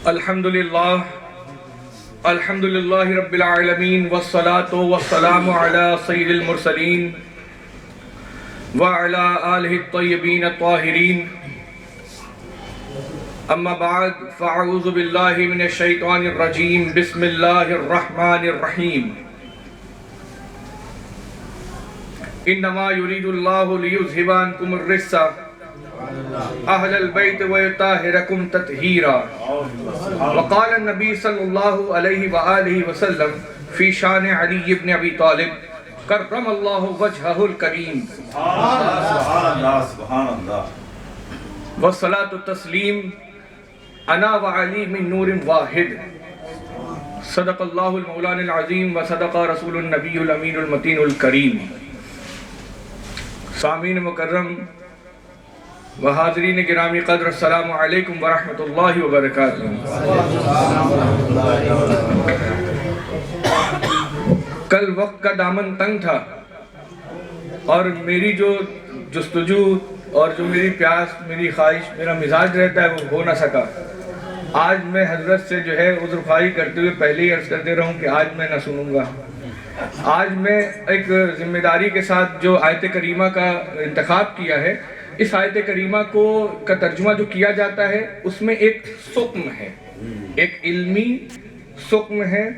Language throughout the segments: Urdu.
الحمدللہ رب العالمین والصلاة والسلام علی سید المرسلین وعلی آلہ الطیبین الطاہرین اما بعد فاعوذ باللہ من الشیطان الرجیم بسم اللہ الرحمن الرحیم انما یرید اللہ لیذہب عنکم الرجس اہل البیت ویطہرکم تطہیرا وقال النبی صلی اللہ علیہ وآلہ وسلم فی شان علی بن ابی طالب کرم اللہ وجہہ الکریم والصلاة والتسلیم انا وعلی من نور واحد صدق اللہ المولان العظیم وصدق رسول النبی الامین المتین الکریم سامعین مکرم و حاضرین گرامی قدر السلام علیکم ورحمۃ اللہ وبرکاتہ۔ کل وقت کا دامن تنگ تھا اور میری جو جستجو اور جو میری پیاس، میری خواہش، میرا مزاج رہتا ہے وہ ہو نہ سکا۔ آج میں حضرت سے جو ہے عذر خواہی کرتے ہوئے پہلے ہی عرض کرتے رہوں کہ آج میں نہ سنوں گا۔ آج میں ایک ذمہ داری کے ساتھ جو آیت کریمہ کا انتخاب کیا ہے، اس آیت کریمہ کا ترجمہ جو کیا جاتا ہے اس میں ایک سقم ہے، ایک علمی سقم ہے۔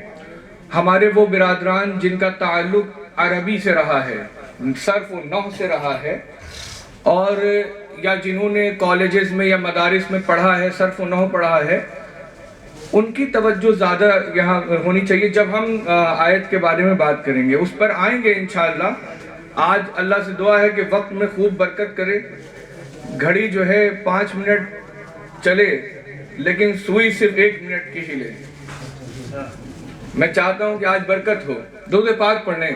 ہمارے وہ برادران جن کا تعلق عربی سے رہا ہے، صرف و نحو سے رہا ہے، اور یا جنہوں نے کالجز میں یا مدارس میں پڑھا ہے، صرف و نحو پڑھا ہے، ان کی توجہ زیادہ یہاں ہونی چاہیے جب ہم آیت کے بارے میں بات کریں گے۔ اس پر آئیں گے انشاءاللہ۔ آج اللہ سے دعا ہے کہ وقت میں خوب برکت کرے۔ گھڑی جو ہے 5 منٹ چلے لیکن سوئی صرف 1 منٹ کی ہی لے۔ میں چاہتا ہوں کہ آج برکت ہو۔ درود پاک پڑھنے۔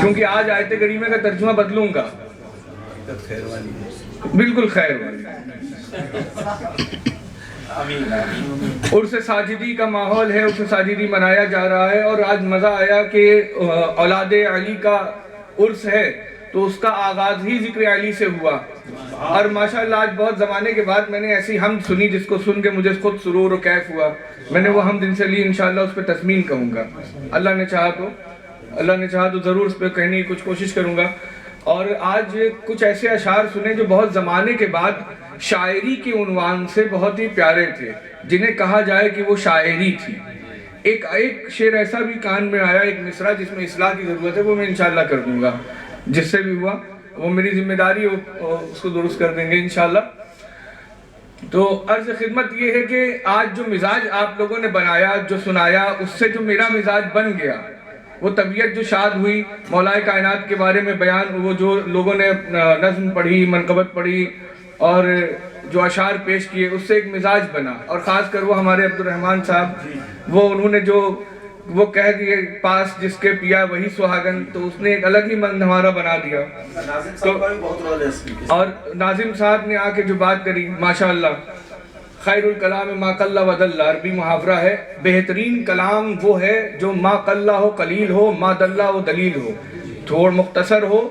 کیونکہ آج آیت کریمہ کا ترجمہ بدلوں گا، بالکل خیر والی۔ عرس ساجدی کا ماحول ہے، عرس ساجدی منایا جا رہا ہے، اور آج مزہ آیا کہ اولاد علی کا عرس ہے تو اس کا آغاز ہی ذکر علی سے ہوا، اور ماشاءاللہ آج بہت زمانے کے بعد میں نے ایسی حمد سنی جس کو سن کے مجھے خود سرور و کیف ہوا۔ میں نے وہ حمد ان سے لی، انشاءاللہ اس پہ تسمین کہوں گا، اللہ نے چاہا تو ضرور اس پہ کہنے کی کچھ کوشش کروں گا۔ اور آج کچھ ایسے اشعار سنے جو بہت زمانے کے بعد شاعری کے عنوان سے بہت ہی پیارے تھے، جنہیں کہا جائے کہ وہ شاعری تھی۔ ایک شعر ایسا بھی کان میں آیا، ایک مصرع جس میں اصلاح کی ضرورت ہے، وہ میں انشاءاللہ کر دوں گا، جس سے بھی ہوا وہ میری ذمہ داری ہے، اس کو درست کر دیں گے انشاءاللہ۔ تو عرض خدمت یہ ہے کہ آج جو مزاج آپ لوگوں نے بنایا، جو سنایا، اس سے جو میرا مزاج بن گیا، وہ طبیعت جو شاد ہوئی، مولا کائنات کے بارے میں بیان، وہ جو لوگوں نے نظم پڑھی، منقبت پڑھی اور جو اشعار پیش کیے، اس سے ایک مزاج بنا۔ اور خاص کر وہ ہمارے عبد الرحمن صاحب، وہ انہوں نے جو وہ کہہ دیے پاس جس کے پیا وہی سہاگن، تو اس نے ایک الگ ہی من ہمارا بنا دیا۔ اور ناظم صاحب نے آ کے جو بات کری، ماشاءاللہ، خیر الکلام ما قل و دل، عربی محاورہ ہے، بہترین کلام وہ ہے جو ما قل ہو، قلیل ہو، ما دل ہو، دلیل ہو، تھوڑ مختصر ہو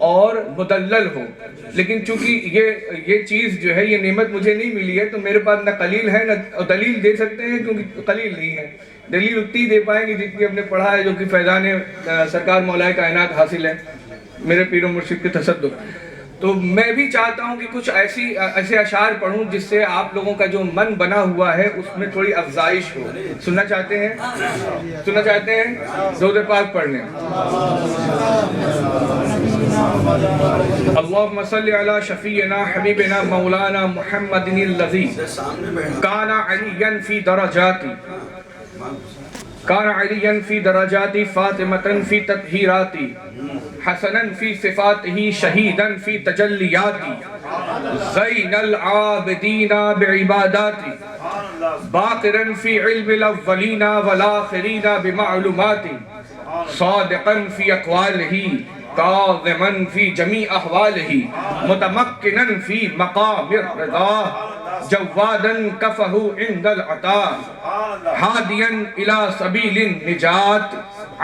اور مدلل ہو۔ لیکن چونکہ یہ چیز جو ہے، یہ نعمت مجھے نہیں ملی ہے، تو میرے پاس نہ قلیل ہے نہ دلیل دے سکتے ہیں، کیونکہ قلیل نہیں ہے۔ دلیل اتنی دے پائیں گے جتنی ہم نے پڑھا ہے، جو کہ فیضان سرکار مولا کائنات حاصل ہے، میرے پیر و مرشد کے تصدق۔ تو میں بھی چاہتا ہوں کہ کچھ ایسے اشعار پڑھوں جس سے آپ لوگوں کا جو من بنا ہوا ہے اس میں تھوڑی افزائش ہو۔ سننا چاہتے ہیں؟ درود پاک پڑھنے۔ اللہم صلی علی شفیعنا حبیبنا مولانا محمد الذی کان علیاً فی درجاتی فاطمةً فی تطہیراتی حسناً فی صفاتہ شہیداً فی تجلیاتی زین العابدین بعباداتی باقراً فی علم الاولین والآخرین بمعلوماتی صادقاً فی اقوالہ کاظماً فی جمیع احوالہ متمکناً فی مقام الرضا جواداً کفہ عند العطا ہادیاً الى سبیل النجات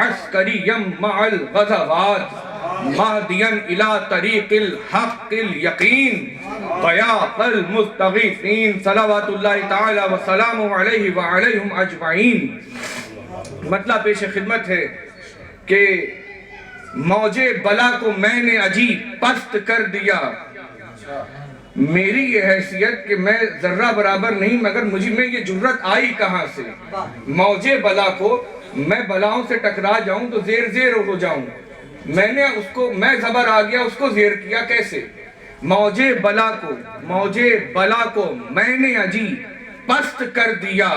عسکریم مع الغزوات مہدیا الی طریق الحق الیقین ضیاء المستغیثین صلوات اللہ تعالی وسلامہ علیہ وعلیہم اجمعین۔ مطلب پیش خدمت ہے کہ موج بلا کو میں نے عجیب پست کر دیا، میری یہ حیثیت کہ میں ذرہ برابر نہیں، مگر مجھے میں یہ جرت آئی کہاں سے؟ موج بلا کو میں بلاؤں سے ٹکرا جاؤں تو زیر زیر ہو جاؤں، میں نے اس کو، میں زبر آ گیا اس کو زیر کیا کیسے؟ موج بلا کو میں نے عجیب پست کر دیا،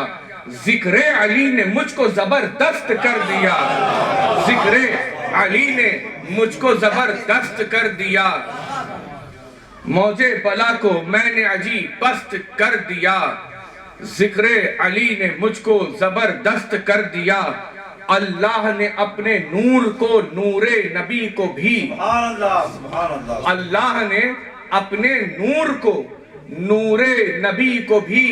ذکر علی نے مجھ کو زبردست کر دیا، ذکر علی نے مجھ کو زبردست کر دیا، موج بلا کو میں نے عجیب پست کر دیا، ذکر علی نے مجھ کو زبردست کر دیا، اللہ نے اپنے نور کو نور نبی کو بھی، اللہ نے اپنے نور کو نور نبی کو بھی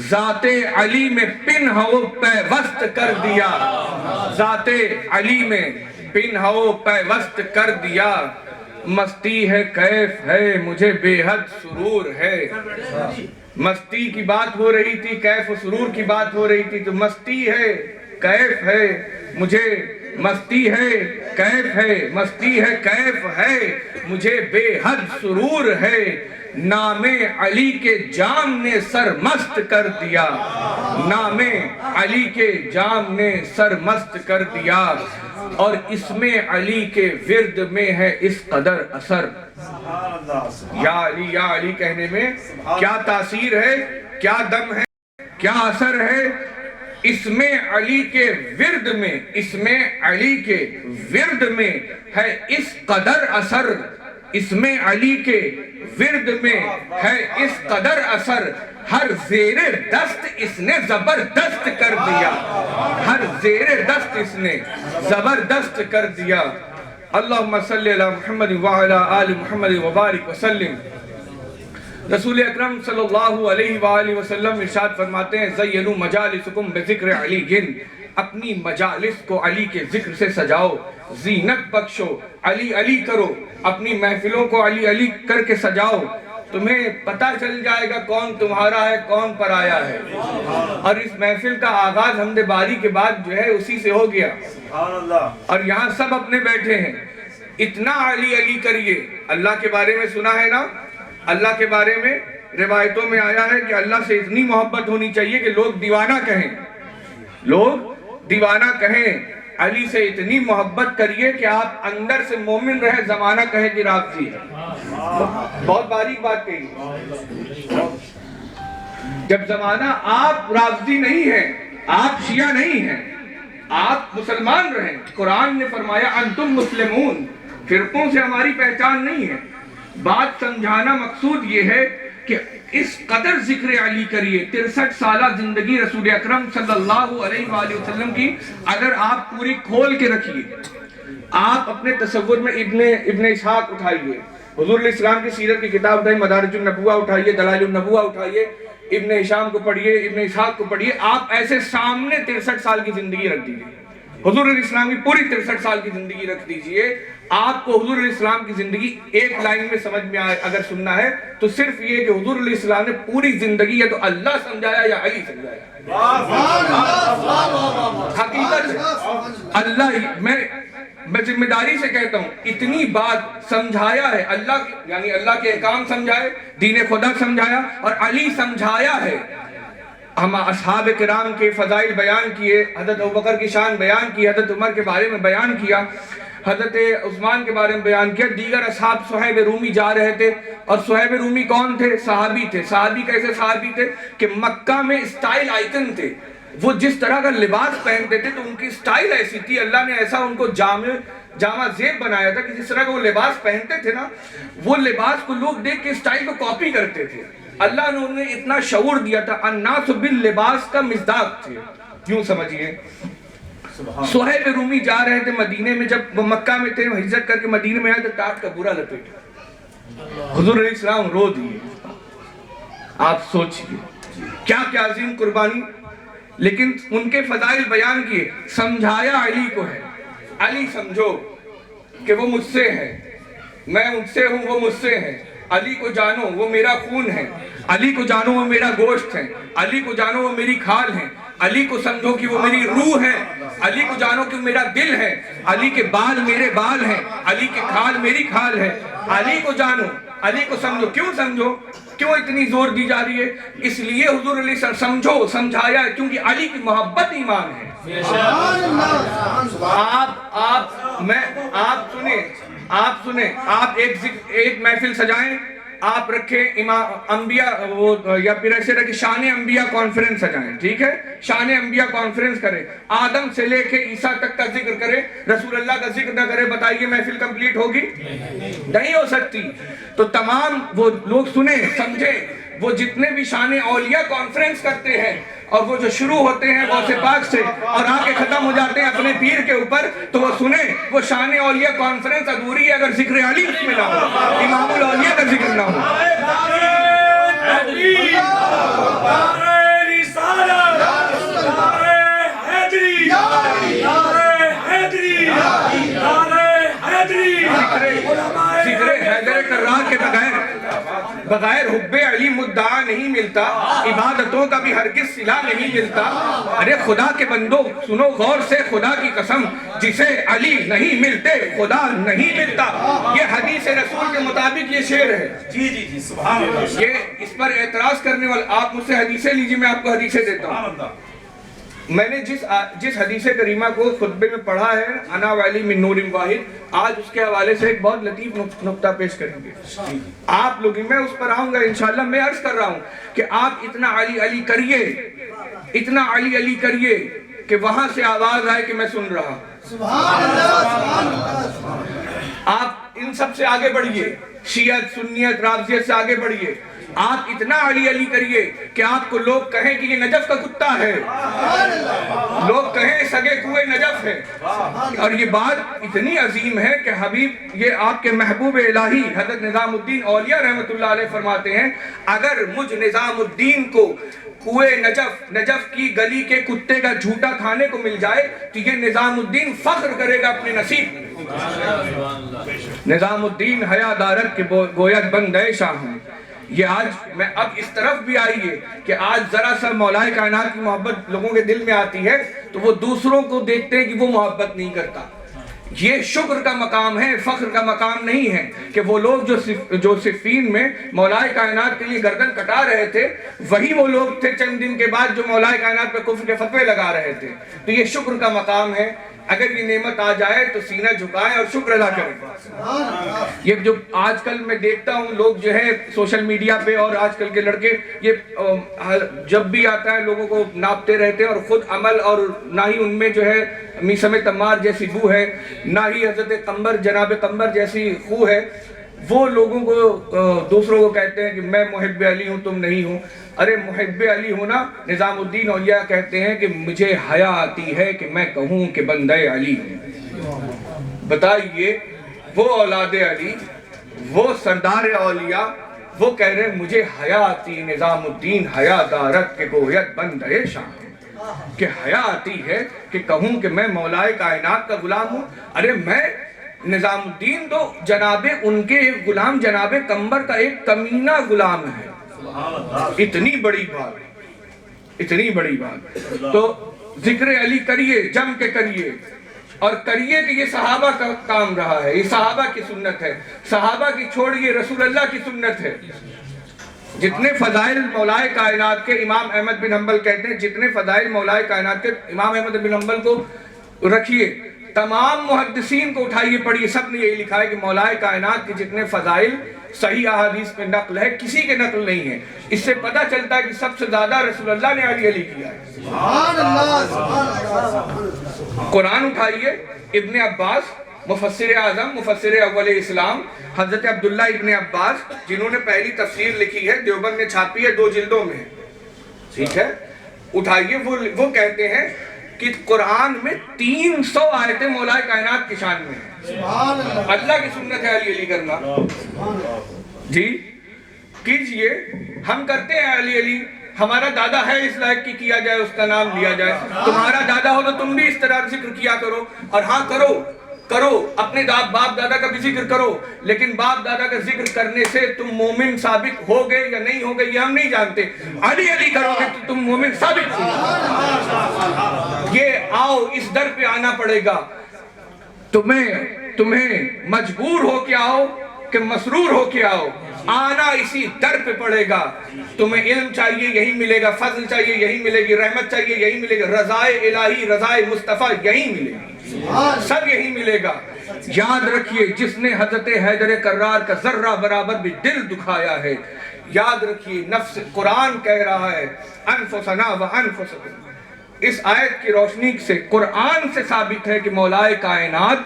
ذات علی میں پنہو پیوست کر دیا، ذات علی میں پنہو پیوست کر دیا، مستی ہے کیف ہے مجھے بے حد سرور ہے۔ مستی کی بات ہو رہی تھی، کیف و سرور کی بات ہو رہی تھی، تو مستی ہے کیف ہے مجھے، مستی ہے کیف ہے، مستی ہے کیف ہے مجھے بے حد سرور ہے، نام علی کے جام نے سر مست کر دیا، نام علی کے جام نے سر مست کر دیا، اور اس میں علی کے ورد میں ہے اس قدر اثر۔ یا علی کہنے میں کیا تاثیر ہے، کیا دم ہے، کیا اثر ہے؟ اس میں علی کے ورد میں، اس میں علی کے ورد میں ہے اس قدر اثر، اس میں علی کے ورد میں ہے اس قدر اثر، ہر زیر دست اس نے زبردست کر دیا، ہر زیر دست اس نے زبردست کر دیا۔ اللہم صلی علی محمد وعلی آل محمد وبارک وسلم۔ رسول اکرم صلی اللہ علیہ وآلہ وسلم ارشاد فرماتے ہیں زینوا مجالسکم بذکر علی جن، اپنی مجالس کو علی کے ذکر سے سجاؤ، زینت بخشو، علی علی کرو، اپنی محفلوں کو علی علی کر کے سجاؤ، تمہیں پتہ چل جائے گا کون تمہارا ہے کون پرایا ہے۔ اور اس محفل کا آغاز حمد باری کے بعد جو ہے اسی سے ہو گیا، اور یہاں سب اپنے بیٹھے ہیں، اتنا علی علی کریے۔ اللہ کے بارے میں سنا ہے نا، اللہ کے بارے میں روایتوں میں آیا ہے کہ اللہ سے اتنی محبت ہونی چاہیے کہ لوگ دیوانہ کہیں، لوگ دیوانہ کہیں۔ علی سے اتنی محبت کریے کہ آپ اندر سے مومن رہے، زمانہ کہے کہ رافضی ہے۔ بہت باریک بات کہی۔ جب زمانہ آپ رافضی نہیں ہیں، آپ شیعہ نہیں ہیں، آپ مسلمان رہیں، قرآن نے فرمایا انتم مسلمون، فرقوں سے ہماری پہچان نہیں ہے۔ بات سمجھانا مقصود یہ ہے کہ اس قدر ذکر علی کریے۔ 63 سالہ زندگی رسول اکرم صلی اللہ علیہ وآلہ وسلم کی اگر آپ پوری کھول کے رکھیے، آپ اپنے تصور میں ابن اسحاق اٹھائیے، حضور علیہ السلام کی سیرت کی کتاب اٹھائیے، مدارج النبوہ اٹھائیے، دلائل النبوہ اٹھائیے، ابن ہشام کو پڑھیے، ابن اسحاق کو پڑھیے، آپ ایسے سامنے 63 سال کی زندگی رکھ دیجیے، حضور علیہ السلام کی پوری 63 سال کی زندگی رکھ دیجئے۔ آپ کو حضور علیہ السلام کی زندگی ایک لائن میں سمجھ میں آئے اگر سننا ہے تو صرف یہ کہ حضور علیہ السلام نے پوری زندگی یا تو اللہ سمجھایا یا علی سمجھایا۔ حقیقت ہے اللہ، میں ذمہ داری سے کہتا ہوں، اتنی بات سمجھایا ہے اللہ، یعنی اللہ کے احکام سمجھائے، دین خدا سمجھایا، اور علی سمجھایا ہے۔ ہم اصحاب کرام کے فضائل بیان کیے، حضرت ابوبکر کی شان بیان کی، حضرت عمر کے بارے میں بیان کیا، حضرت عثمان کے بارے میں بیان کیا، دیگر اصحاب صہیب رومی جا رہے تھے، اور صہیب رومی کون تھے؟ صحابی تھے۔ صحابی کیسے صحابی تھے کہ مکہ میں اسٹائل آئیکن تھے، وہ جس طرح کا لباس پہنتے تھے تو ان کی اسٹائل ایسی تھی، اللہ نے ایسا ان کو جامع زیب بنایا تھا کہ جس طرح کا وہ لباس پہنتے تھے نا، وہ لباس کو لوگ دیکھ کے اسٹائل کو کاپی کرتے تھے۔ اللہ نے انہیں اتنا شعور دیا تھا، الناس باللباس کا مصداق تھے، یوں سمجھئے۔ صہیب رومی جا رہے تھے مدینے میں، جب وہ مکہ میں تھے، ہجرت کر کے مدینے میں آئے تو ٹاٹ کا برا لپیٹا، حضور علیہ السلام رو دیے۔ آپ سوچئے کیا کیا عظیم قربانی، لیکن ان کے فضائل بیان کیے، سمجھایا علی کو ہے، علی سمجھو، کہ وہ مجھ سے ہے، میں ان سے ہوں وہ مجھ سے ہے، علی کو جانو وہ میرا خون ہے، علی کو جانو وہ میرا گوشت ہے، علی کو جانو وہ میری کھال ہے، علی کو سمجھو کہ وہ میری روح ہے، علی کو جانو کہ وہ میرا دل ہے، علی کے بال میرے بال ہیں، علی کے کھال میری کھال ہے، علی کو جانو، علی کو سمجھو۔ کیوں سمجھو؟ کیوں اتنی زور دی جا رہی ہے؟ اس لیے حضور علیہ السلام سمجھو سمجھایا ہے، کیونکہ علی کی محبت ایمان ہے۔ آپ سنیں، آپ ایک محفل سجائیں، آپ رکھیں امام انبیاء یا پھر ایسے رکھیں شان انبیاء کانفرنس سجائیں، ٹھیک ہے؟ شان انبیاء کانفرنس کریں، آدم سے لے کے عیسیٰ تک کا ذکر کریں، رسول اللہ کا ذکر نہ کریں، بتائیے محفل کمپلیٹ ہوگی؟ نہیں ہو سکتی۔ تو تمام وہ لوگ سنیں سمجھیں، وہ جتنے بھی شان اولیاء کانفرنس کرتے ہیں اور وہ جو شروع ہوتے ہیں غوث پاک سے اور آ کے ختم ہو جاتے ہیں اپنے پیر کے اوپر، تو وہ سنیں وہ شان اولیاء کانفرنس ادھوری ہے اگر ذکر علی اس میں نہ ہو، امام الاولیاء کا ذکر نہ ہو۔ ذکر حیدر کرار کے بغیر حب علی مدعا نہیں ملتا، عبادتوں کا بھی ہرگز صلہ نہیں ملتا۔ ارے خدا کے بندو سنو غور سے، خدا کی قسم جسے علی نہیں ملتے خدا نہیں ملتا، یہ حدیث رسول کے مطابق یہ شعر ہے۔ جی سبحان اللہ۔ یہ اس پر اعتراض کرنے والے آپ مجھ سے حدیثیں لیجیے، میں آپ کو حدیثیں دیتا ہوں۔ میں نے جس حدیث کریمہ کو خطبے میں پڑھا ہے، انا وعلی من نور واحد، آج اس کے حوالے سے ایک بہت لطیف نقطہ پیش کریں گے آپ لوگ، میں اس پر آؤں گا انشاءاللہ۔ میں عرض کر رہا ہوں کہ آپ اتنا علی علی کریے، اتنا علی علی کریے کہ وہاں سے آواز آئے کہ میں سن رہا۔ آپ ان سب سے آگے بڑھیے، شیعت سنیت رافضیت سے آگے بڑھیے، آپ اتنا علی علی کریے کہ آپ کو لوگ کہیں کہ یہ نجف کا کتا ہے، لوگ کہیں سگے کوئے نجف ہے، اور یہ بات اتنی عظیم ہے کہ حبیب یہ آپ کے محبوب الہی حضرت نظام الدین اولیاء رحمۃ اللہ علیہ فرماتے ہیں، اگر مجھ نظام الدین کو کوئے نجف کی گلی کے کتے کا جھوٹا کھانے کو مل جائے تو یہ نظام الدین فخر کرے گا اپنے نصیب۔ نظام الدین حیا دارت کے گوید بندے شاہ ہیں۔ یہ آج میں اب اس طرف بھی آئیے کہ آج ذرا سا مولا کائنات کی محبت لوگوں کے دل میں آتی ہے تو وہ دوسروں کو دیکھتے ہیں کہ وہ محبت نہیں کرتا۔ یہ شکر کا مقام ہے، فخر کا مقام نہیں ہے کہ وہ لوگ جو صفین میں مولا کائنات کے لیے گردن کٹا رہے تھے وہی وہ لوگ تھے چند دن کے بعد جو مولا کائنات پہ کفر کے فتوے لگا رہے تھے۔ تو یہ شکر کا مقام ہے، اگر یہ نعمت آ جائے تو سینہ جھکائیں اور شکر ادا کریں۔ یہ جو آج کل میں دیکھتا ہوں لوگ جو ہے سوشل میڈیا پہ اور آج کل کے لڑکے یہ جب بھی آتا ہے لوگوں کو ناپتے رہتے ہیں اور خود عمل، اور نہ ہی ان میں جو ہے میثم تمار جیسی بو ہے، نہ ہی حضرت قمر جناب قمر جیسی خو ہے۔ وہ لوگوں کو دوسروں کو کہتے ہیں کہ میں محب علی ہوں تم نہیں ہوں۔ ارے محب علی ہونا، نظام الدین اولیاء کہتے ہیں کہ مجھے حیا آتی ہے کہ میں کہوں کہ بندے علی ہوں۔ بتائیے وہ اولاد علی، وہ سردار اولیاء، وہ کہہ رہے ہیں مجھے حیا آتی، نظام الدین حیا دارت کے گوید بندے شاہ کہ حیا آتی ہے کہ کہوں کہ میں مولا کائنات کا غلام ہوں۔ ارے میں نظام الدین تو جناب ان کے غلام جناب قمر کا ایک کمینہ غلام ہے۔ اتنی بڑی بات، اتنی بڑی بات۔ تو ذکر علی کریے، جم کے کریے، اور کریے کہ یہ صحابہ کا کام رہا ہے، یہ صحابہ کی سنت ہے، صحابہ کی چھوڑیے رسول اللہ کی سنت ہے۔ جتنے فضائل مولائے کائنات کے، امام احمد بن حنبل کہتے ہیں جتنے فضائل مولائے کائنات کے، امام احمد بن حنبل کو رکھیے، تمام محدثین کو اٹھائیے پڑھیے، سب نے یہی لکھا ہے کہ مولائے کائنات کے جتنے فضائل صحیح احادیث میں نقل ہے، کسی کے نقل نہیں ہے۔ اس سے پتہ چلتا ہے کہ سب سے زیادہ رسول اللہ نے علی علی کیا ہے۔ سبحان اللہ۔ قرآن اٹھائیے، ابن عباس مفسر اعظم، مفسر اول اسلام، حضرت عبداللہ ابن عباس جنہوں نے پہلی تفسیر لکھی ہے، دیوبند نے چھاپی ہے، 2 جلدوں میں، ٹھیک ہے؟ اٹھائیے، وہ کہتے ہیں کہ قرآن میں 300 آیتیں مولا کائنات کی شان میں ہیں۔ اللہ کی سنت ہے علی علی کرنا۔ جی کیجئے، ہم کرتے ہیں علی علی، ہمارا دادا ہے اس لائق کی کیا جائے، اس کا نام لیا جائے، تمہارا دادا ہو تو تم بھی اس طرح ذکر کیا کرو، اور ہاں کرو، کرو، اپنے باپ دادا کا بھی ذکر کرو، لیکن باپ دادا کا ذکر کرنے سے تم مومن ثابت ہو گئے یا نہیں ہو گئے یہ ہم نہیں جانتے، علی علی کرو گے تو تم مومن ثابت ہو۔ یہ آؤ، اس در پہ آنا پڑے گا، تمہیں مجبور ہو کے آؤ کہ مسرور ہو کے آؤ، آنا اسی در پہ پڑے گا۔ تمہیں علم چاہیے یہی ملے گا، فضل چاہیے یہی ملے گی، رحمت چاہیے یہی ملے گا، رضائے الہی رضائے مصطفیٰ یہی ملے گی، سب یہی ملے گا۔ یاد رکھیے جس نے حضرت حیدر کرار کا ذرہ برابر بھی دل دکھایا ہے، یاد رکھیے نفس قرآن کہہ رہا ہے انفسنا و انفسکم۔ اس آیت کی روشنی سے قرآن سے ثابت ہے کہ مولائے کائنات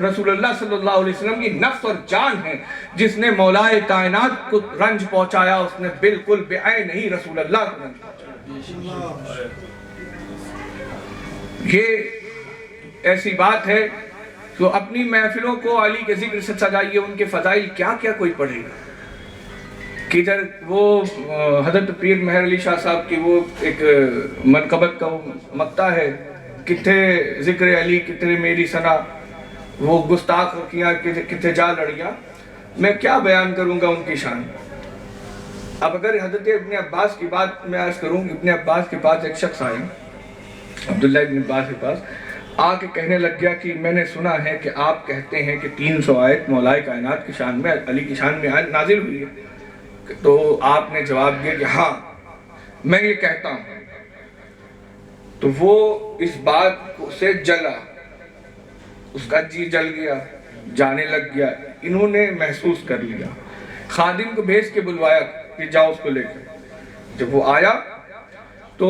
رسول اللہ صلی اللہ علیہ وسلم کی نفس اور جان ہے۔ جس نے مولائے کائنات کو رنج پہنچایا اس نے بالکل بے عین نہیں رسول اللہ کو رنج پہنچایا۔ یہ ایسی بات ہے تو اپنی محفلوں کو علی کے ذکر سے سجائیے، ان کے فضائل کیا کیا کوئی پڑھے گا۔ کدھر وہ حضرت پیر مہر علی شاہ صاحب کی وہ ایک منقبت کا مقطع ہے، کتھے ذکر علی کتھے میری ثنا، وہ گستاخ کیا کتھے جا لڑیاں، میں کیا بیان کروں گا ان کی شان۔ اب اگر حضرت ابن عباس کی بات میں عرض کروں، ابن عباس کے پاس ایک شخص آئے، عبداللہ ابن عباس کے پاس آ کے کہنے لگ گیا کہ میں نے سنا ہے کہ آپ کہتے ہیں کہ 300 آیت مولائے کائنات کی شان میں علی کی شان میں نازل ہوئی ہے۔ تو آپ نے جواب دیا کہ ہاں میں یہ کہتا ہوں۔ تو وہ اس بات سے جلا، اس کا جی جل گیا، جانے لگ گیا، انہوں نے محسوس کر لیا، خادم کو بھیج کے بلوایا کہ جاؤ اس کو لے کر۔ جب وہ آیا تو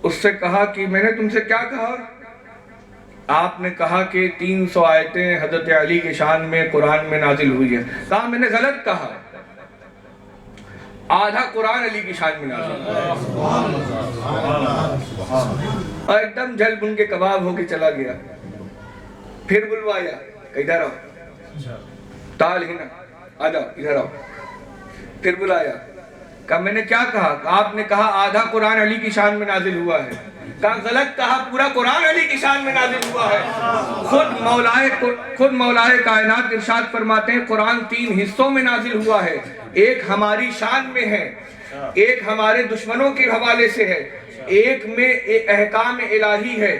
اس سے کہا کہ میں نے تم سے کیا کہا؟ آپ نے کہا کہ 300 آیتیں حضرت علی کے شان میں قرآن میں نازل ہوئی ہیں۔ کہا میں نے غلط کہا، آدھا قرآن علی کی شان میں نازل اور ایک دم جل بن کے کباب ہو کے چلا گیا۔ پھر بلوایا کہ ادھر آؤ، تال ہی نا آ جاؤ ادھر آؤ۔ پھر بلایا، کہا میں نے کیا کہا؟ آپ نے کہا آدھا قرآن علی کی شان میں نازل ہوا ہے۔ کہا غلط کہا، پورا قرآن علی کی شان میں نازل ہوا ہے۔ خود مولائے کائنات ارشاد فرماتے ہیں قرآن 3 حصوں میں نازل ہوا ہے، ایک ہماری شان میں ہے، ایک ہمارے دشمنوں کے حوالے سے ہے، ایک میں احکام الہی ہے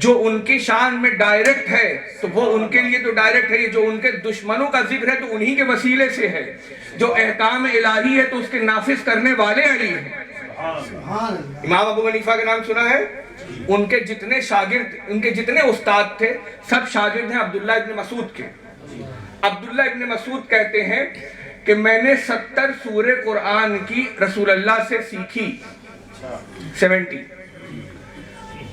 جو ان کی شان میں ڈائریکٹ ہے، تو وہ ان کے لیے تو ڈائریکٹ ہے، جو ان کے دشمنوں کا ذکر ہے تو انہی کے وسیلے سے ہے، جو احکام الہی ہے تو اس کے نافذ کرنے والے علی ہیں۔ امام ابو حنیفہ کا نام سنا ہے؟ ان کے جتنے شاگرد، ان کے جتنے استاد تھے سب شاگرد ہیں عبداللہ ابن مسعود کے۔ عبداللہ ابن مسعود کہتے ہیں کہ میں نے 70 سورہ قرآن کی رسول اللہ سے سیکھی، 70۔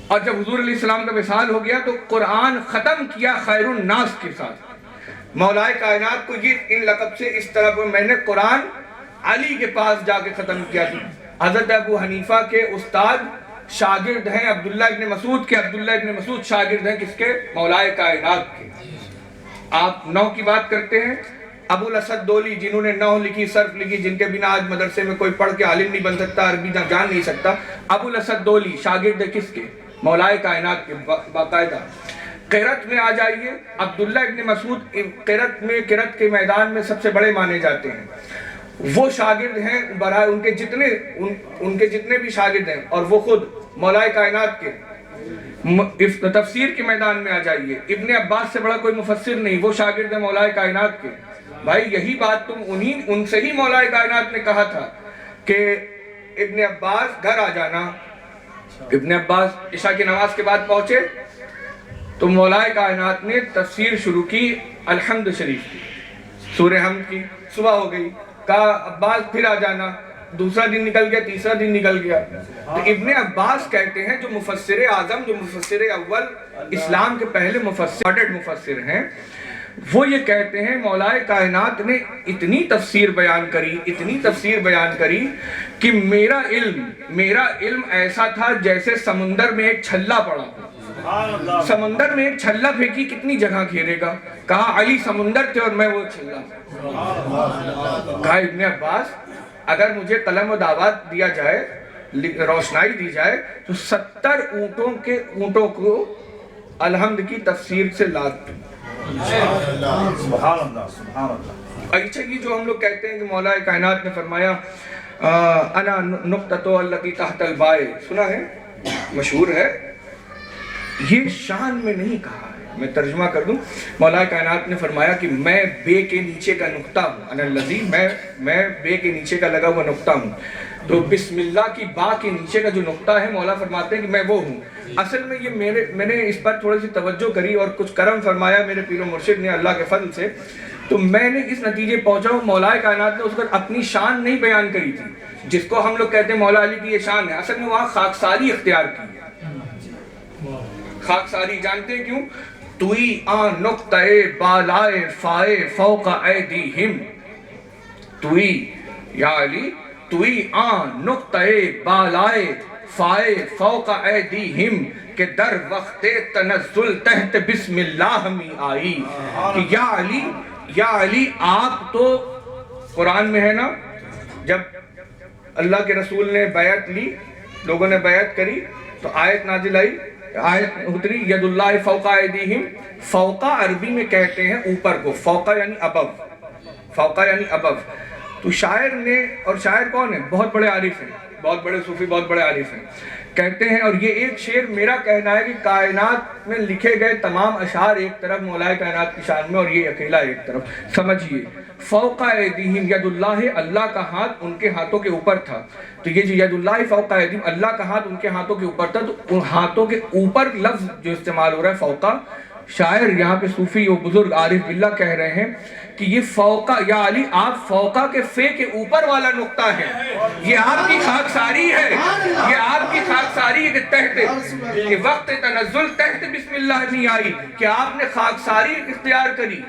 اور جب حضور علیہ السلام کا وصال ہو گیا تو قرآن ختم کیا خیر الناس کے ساتھ۔ مولائے کائنات کو یہ ان لقب سے اس طرح پر میں نے قرآن علی کے پاس جا کے ختم کیا تھی۔ حضرت ابو حنیفہ کے استاد شاگرد ہیں عبداللہ ابن مسعود کے، عبداللہ ابن مسعود شاگرد ہیں کس کے؟ مولائے کائنات کے۔ آپ 9 کی بات کرتے ہیں، ابو الاسد دولی جنہوں نے 9 لکھی، صرف لکھی، جن کے بنا آج مدرسے میں کوئی پڑھ کے عالم نہیں بن سکتا، عربی جان نہیں سکتا، ابو الاسد دولی شاگرد کس کے؟ مولائے کائنات کے باقاعدہ۔ قرأت میں آ جائیے، عبداللہ ابن مسعود قرأت کے میدان میں سب سے بڑے مانے جاتے ہیں، وہ شاگرد ہیں برائے ان کے جتنے بھی شاگرد ہیں، اور وہ خود مولائے کائنات کے۔ تفسیر کے میدان میں آ جائیے، ابن عباس سے بڑا کوئی مفسر نہیں، وہ شاگرد ہیں مولائے کائنات کے۔ بھائی یہی بات تم ان سے ہی مولائے کائنات نے کہا تھا کہ ابن عباس گھر آ جانا۔ ابن عباس عشاء کی نماز کے بعد پہنچے تو مولائے کائنات نے تفسیر شروع کی الحمد شریف کی، سورہ حمد کی۔ صبح ہو گئی، کہا عباس پھر آ جانا، دوسرا دن نکل گیا، تیسرا دن نکل گیا۔ تو ابن عباس کہتے ہیں جو مفسر اعظم، جو مفسر اول، اسلام کے پہلے مفسر ہیں، وہ یہ کہتے ہیں مولا کائنات نے اتنی تفسیر بیان کری کہ میرا علم ایسا تھا جیسے سمندر میں ایک چھلا پڑا ہو۔ سمندر میں ایک چھلا پھینکی کتنی جگہ گھیرے گا؟ کہا علی سمندر تھے اور میں وہ چھلا۔ کہا ابن عباس اگر مجھے قلم و دعوت دیا جائے، روشنائی دی جائے، تو 70 اونٹوں کو الحمد کی تفسیر سے لاد دوں۔ سبحان اللہ سبحان اللہ۔ اچھا یہ جو ہم لوگ کہتے ہیں کہ مولا کائنات نے فرمایا انا نقطۃ التی تحت البائے، سنا ہے، مشہور ہے، یہ شان میں نہیں کہا ہے۔ میں ترجمہ کر دوں، مولا کائنات نے فرمایا کہ میں بے کے نیچے کا نقطہ ہوں، انا الذی، میں بے کے نیچے کا لگا ہوا نقطہ ہوں۔ تو بسم اللہ کی با کے نیچے کا جو نقطہ ہے، مولا فرماتے ہیں کہ میں وہ ہوں۔ اصل میں یہ میں نے اس پر تھوڑی سی توجہ کری اور کچھ کرم فرمایا میرے پیر و مرشد نے اللہ کے فضل سے، تو میں نے اس نتیجے پہنچا ہوں مولا کائنات نے اس پر اپنی شان نہیں بیان کری تھی جس کو ہم لوگ کہتے ہیں مولا علی کی یہ شان ہے، اصل میں وہاں خاکساری اختیار کی ہے۔ خاکساری جانتے ہیں کیوں؟ توئی آن نقطۂ بالائے فائے فوق ایدیہم، توئی یا علی، توئی آن نقطۂ بالائے فائے فوق ایدیہم کہ در وقت تنزل تحت بسم اللہ میں آئی، کہ یا علی آپ تو قرآن میں ہے نا، جب اللہ کے رسول نے بیعت لی، لوگوں نے بیعت کری تو آیت نازل آئی، آیت اتری ید اللہ فوق ایدیہم۔ فوقہ عربی میں کہتے ہیں اوپر کو، فوقہ یعنی ابو، فوقہ یعنی ابو۔ تو شاعر نے، اور شاعر کون ہے؟ بہت بڑے عارف ہیں، بہت بڑے صوفی، بہت بڑے عارف ہیں، کہتے ہیں، اور یہ ایک شعر میرا کہنا ہے کہ کائنات میں لکھے گئے تمام اشعار ایک طرف مولا کائنات کی شان میں اور یہ اکیلا ایک طرف۔ سمجھیے، فوق ایدیہم ید اللہ، اللہ کا ہاتھ ان کے ہاتھوں کے اوپر تھا۔ تو یہ جو ید اللہ فوق ایدیہم، اللہ کا ہاتھ ان کے ہاتھوں کے اوپر تھا، تو ان ہاتھوں کے اوپر لفظ جو استعمال ہو رہا ہے فوقہ، شاعر یہاں پہ صوفی و بزرگ عارف باللہ کہہ رہے ہیں کہ یہ فوقہ، یا علی آپ فوقہ کے فے کے اوپر والا نقطہ ہے، یہ آپ کی خاکساری ہے، یہ آپ کی خاکساری ہے کہ تحت کہ وقت تنزل تحت بسم اللہ نہیں آئی، کہ آپ نے خاکساری اختیار کری۔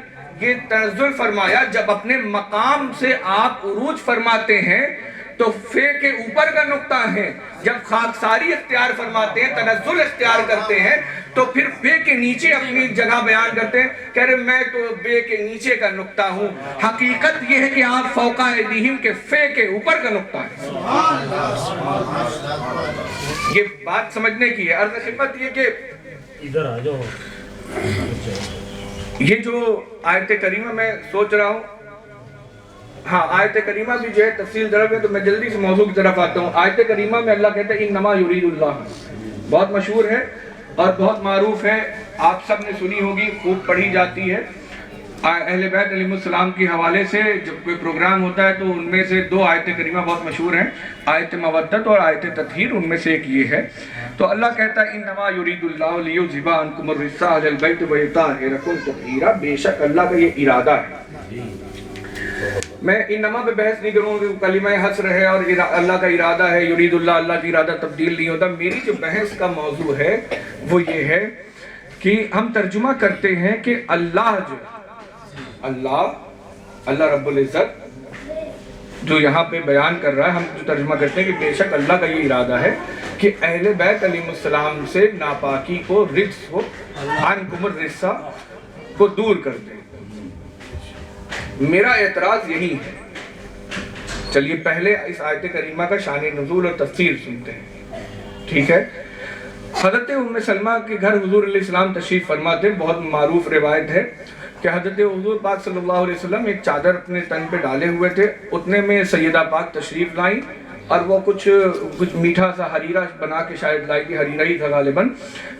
یہ تنزل فرمایا جب اپنے مقام سے آپ عروج فرماتے ہیں تو فے کے اوپر کا نقطہ ہے، جب خاکساری اختیار فرماتے ہیں، تنزل اختیار کرتے ہیں تو پھر بے کے نیچے اپنی جگہ بیان کرتے ہیں، کہہ رہے میں تو بے کے نیچے کا نقطہ ہوں۔ حقیقت یہ ہے کہ آپ فوق ایدیہم کے فے کے اوپر کا نقطہ ہے۔ یہ بات سمجھنے کی ہے۔ عرض خدمت یہ کہ ادھر آ جاؤ، یہ جو آیت کریمہ میں سوچ رہا ہوں، ہاں آیت کریمہ بھی جو ہے تفصیل طرف ہے، تو میں جلدی سے موضوع کی طرف آتا ہوں۔ آیت کریمہ میں اللہ کہتا ہے انما یرید اللہ، بہت مشہور ہے اور بہت معروف ہے، آپ سب نے سنی ہوگی، خوب پڑھی جاتی ہے۔ اہل بیت علیہ السلام کے حوالے سے جب کوئی پروگرام ہوتا ہے تو ان میں سے دو آیت کریمہ بہت مشہور ہیں، آیت مودت اور آیت تطہیر، ان میں سے ایک یہ ہے۔ تو اللہ کہتا ہے انما یرید اللہ لیذھب عنکم الرجس اہل البیت ویطہرکم تطہیرا، بے شک اللہ کا یہ ارادہ ہے۔ میں انما پہ بحث نہیں کروں کہ کلمہ حصر ہے اور اللہ کا ارادہ ہے، یرید اللہ، اللہ کی ارادہ تبدیل نہیں ہوتا۔ میری جو بحث کا موضوع ہے وہ یہ ہے کہ ہم ترجمہ کرتے ہیں کہ اللہ جو اللہ رب العزت جو یہاں پہ بیان کر رہا ہے، ہم جو ترجمہ کرتے ہیں کہ بے شک اللہ کا یہ ارادہ ہے کہ اہل بیت علیہ السلام سے ناپاکی کو، رجس کو، عنکم الرجس کو دور کر دیں۔ میرا اعتراض یہی ہے۔ چلیے پہلے اس آیت کریمہ کا شان نزول اور تفسیر سنتے ہیں، ٹھیک ہے؟ حضرت ام سلمہ کے گھر حضور علیہ السلام تشریف فرما تھے۔ بہت معروف روایت ہے کہ حضرت حضور پاک صلی اللہ علیہ وسلم ایک چادر اپنے تن پہ ڈالے ہوئے تھے، اتنے میں سیدہ پاک تشریف لائیں اور وہ کچھ میٹھا سا حریرہ بنا کے شاید لائی تھی، حریرہ ہی تھا غالباً،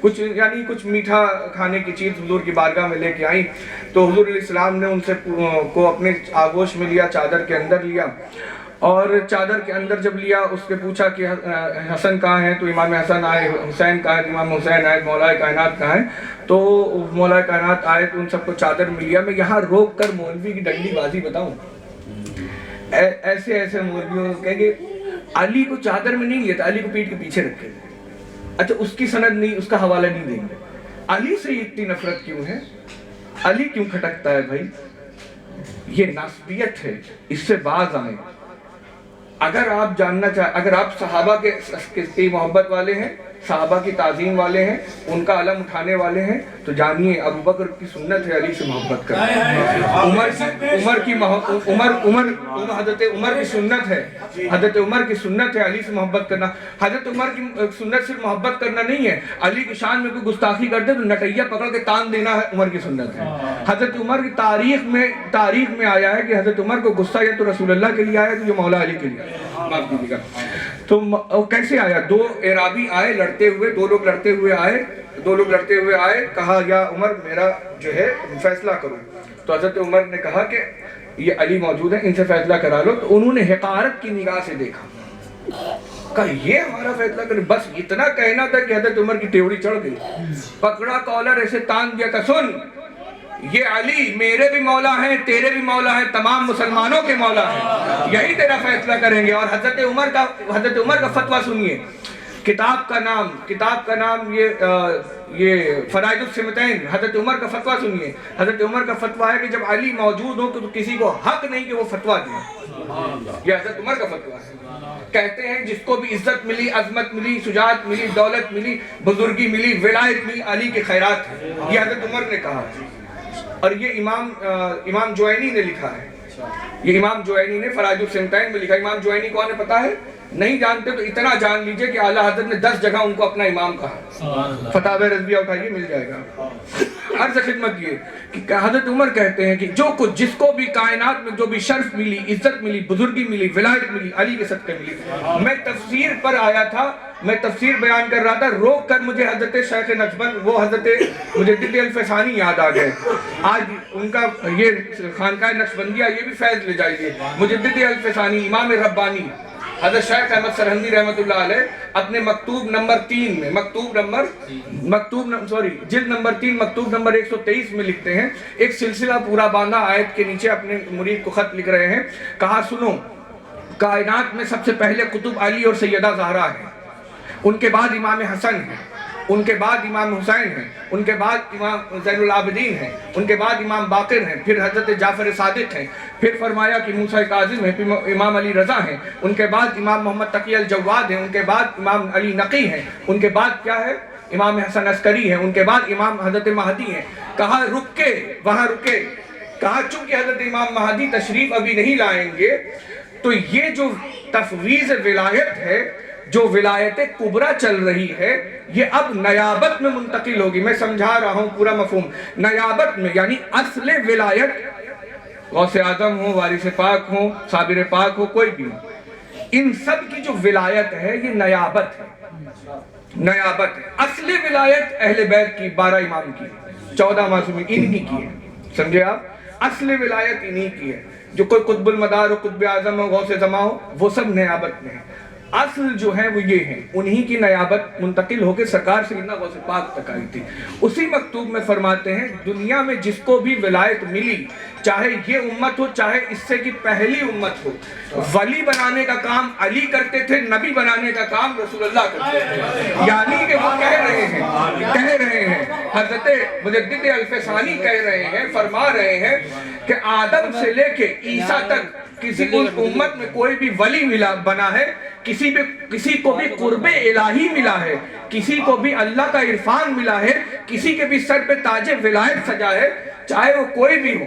کچھ میٹھا کھانے کی چیز حضور کی بارگاہ میں لے کے آئیں۔ تو حضور علیہ السلام نے ان سے کو اپنے آغوش میں لیا، چادر کے اندر لیا، اور چادر کے اندر جب لیا اس سے پوچھا کہ حسن کہاں ہے؟ تو امام حسن آئے، حسین کہاں ہے؟ امام حسین آئے، مولا کائنات کہاں ہے؟ تو مولا کائنات آئے تو ان سب کو چادر میں لیا۔ میں یہاں روک کر مولوی کی ڈنڈی بازی بتاؤں، ایسے مولویوں کہیں گے علی کو چادر میں نہیں لیا تھا، علی کو پیٹ کے پیچھے رکھے تھے۔ اچھا اس کی سند نہیں، اس کا حوالہ نہیں دیں گے۔ علی سے اتنی نفرت کیوں ہے؟ علی کیوں کھٹکتا ہے بھائی؟ یہ ناسبیت ہے، اس سے باز آئیں۔ اگر آپ جاننا چاہیں، اگر آپ صحابہ کے محبت والے ہیں صحابہ کی تعظیم والے ہیں، ان کا علم اٹھانے والے ہیں، تو جانیے ابو بکر کی سنت ہے علی سے محبت کرنا، حضرت عمر کی سنت ہے، حضرت عمر کی سنت ہے علی سے محبت کرنا۔ حضرت عمر کی سنت صرف محبت کرنا نہیں ہے، علی کی شان میں کوئی گستاخی کرتے تو نٹیہ پکڑ کے تان دینا ہے، عمر کی سنت ہے۔ حضرت عمر کی تاریخ میں آیا ہے کہ حضرت عمر کو غصہ یا تو رسول اللہ کے لیے آیا تو یہ مولا علی کے لیے آیا، معاف کیجیے گا۔ تو کیسے آیا؟ دو اعرابی آئے لڑتے ہوئے، دو لوگ لڑتے ہوئے آئے، کہا یا عمر میرا جو ہے فیصلہ کرو، تو حضرت عمر نے کہا کہ یہ علی موجود ہے، ان سے فیصلہ کرا لو، تو انہوں نے حقارت کی نگاہ سے دیکھا، کہا یہ ہمارا فیصلہ کرے، بس اتنا کہنا تھا کہ حضرت عمر کی ٹیوری چڑھ گئی، پکڑا کالر ایسے تان دیا تھا، سن یہ علی میرے بھی مولا ہیں، تیرے بھی مولا ہیں، تمام مسلمانوں کے مولا ہیں، یہی تیرا فیصلہ کریں گے۔ اور حضرت عمر کا فتویٰ سنیے، کتاب کا نام یہ فرائض السمتین، حضرت عمر کا فتویٰ سنیے۔ حضرت عمر کا فتویٰ ہے کہ جب علی موجود ہو تو کسی کو حق نہیں کہ وہ فتویٰ دے، یہ حضرت عمر کا فتویٰ ہے۔ کہتے ہیں جس کو بھی عزت ملی، عظمت ملی، شجاعت ملی، دولت ملی، بزرگی ملی، ولایت ملی، علی کی خیرات ہے، یہ حضرت عمر نے کہا۔ اور یہ امام جوینی نے لکھا ہے، یہ امام جوینی نے فرائض السمتین میں لکھا۔ امام جوینی کون ہے پتا ہے؟ نہیں جانتے تو اتنا جان لیجئے کہ اعلیٰ حضرت نے 10 جگہ ان کو اپنا امام کہا، فتاوی رضویہ اٹھائیے مل جائے گا۔ عرض خدمت یہ کہ حضرت عمر کہتے ہیں کہ جو کچھ جس کو بھی کائنات میں جو بھی شرف ملی، عزت ملی، بزرگی ملی، ولایت ملی، علی کے صدقے ملی۔ میں تفسیر پر آیا تھا، میں تفسیر بیان کر رہا تھا، روک کر مجھے حضرت شیخ نقشبند وہ حضرت مجدد الفسانی یاد آ گئے۔ آج ان کا یہ خانقاہ نقشبندیہ یہ بھی فیض لے جائیے، مجدد الفسانی امام ربانی حضرت شیخ احمد سرہندی رحمۃ اللہ علیہ اپنے مکتوب نمبر 3 میں جلد نمبر 3 مکتوب نمبر 123 میں لکھتے ہیں، ایک سلسلہ پورا باندھا آیت کے نیچے اپنے مرید کو خط لکھ رہے ہیں، کہا سنو کائنات میں سب سے پہلے قطب علی اور سیدہ زہرا ہیں، ان کے بعد امام حسن ہیں، ان کے بعد امام حسین ہیں، ان کے بعد امام زین العابدین ہیں، ان کے بعد امام باقر ہیں، پھر حضرت جعفر صادق ہیں، پھر فرمایا کہ موسیٰ کاظم ہیں، پھر امام علی رضا ہیں، ان کے بعد امام محمد تقی الجواد ہیں، ان کے بعد امام علی نقی ہیں، ان کے بعد کیا ہے امام حسن عسکری ہیں، ان کے بعد امام حضرت مہدی ہیں۔ کہا وہاں رکے، کہا چونکہ حضرت امام مہدی تشریف ابھی نہیں لائیں گے تو یہ جو تفویض ولایت ہے، جو ولایت کبریٰ چل رہی ہے، یہ اب نیابت میں منتقل ہوگی۔ میں سمجھا رہا ہوں پورا مفہوم، نیابت میں یعنی اصل ولایت غوث اعظم ہو، وارث پاک ہو، صابر پاک ہو، کوئی بھی ہو، ان سب کی جو ولایت ہے یہ نیابت ہے، نیابت ہے۔ اصل ولایت اہل بیت کی 12 امام کی، 14 معصومین انہی کی ہے، سمجھے آپ؟ اصل ولایت انہی کی ہے، جو کوئی قطب المدار ہو، قطب اعظم ہو، غوث زماں ہو، وہ سب نیابت میں ہے۔ اصل جو ہے وہ یہ ہیں، انہی کی نیابت منتقل ہو کے سرکار سیدنا غوث پاک تک آئی تھی۔ اسی مکتوب میں فرماتے ہیں دنیا میں جس کو بھی ولایت ملی، چاہے یہ امت ہو چاہے اس سے کی پہلی امت ہو، ولی بنانے کا کام علی کرتے تھے، نبی بنانے کا کام رسول اللہ کرتے تھے۔ یعنی کہ وہ کہہ رہے ہیں حضرت مجدد الفسانی کہہ رہے ہیں، فرما رہے ہیں کہ آدم سے لے کے عیسیٰ تک کسی امت میں کوئی بھی ولی بنا ہے، کسی کو بھی قرب الہی ملا ہے، کسی کو بھی اللہ کا عرفان ملا ہے، کسی کے بھی سر پہ تاج ولایت سجا ہے، چاہے وہ کوئی بھی ہو،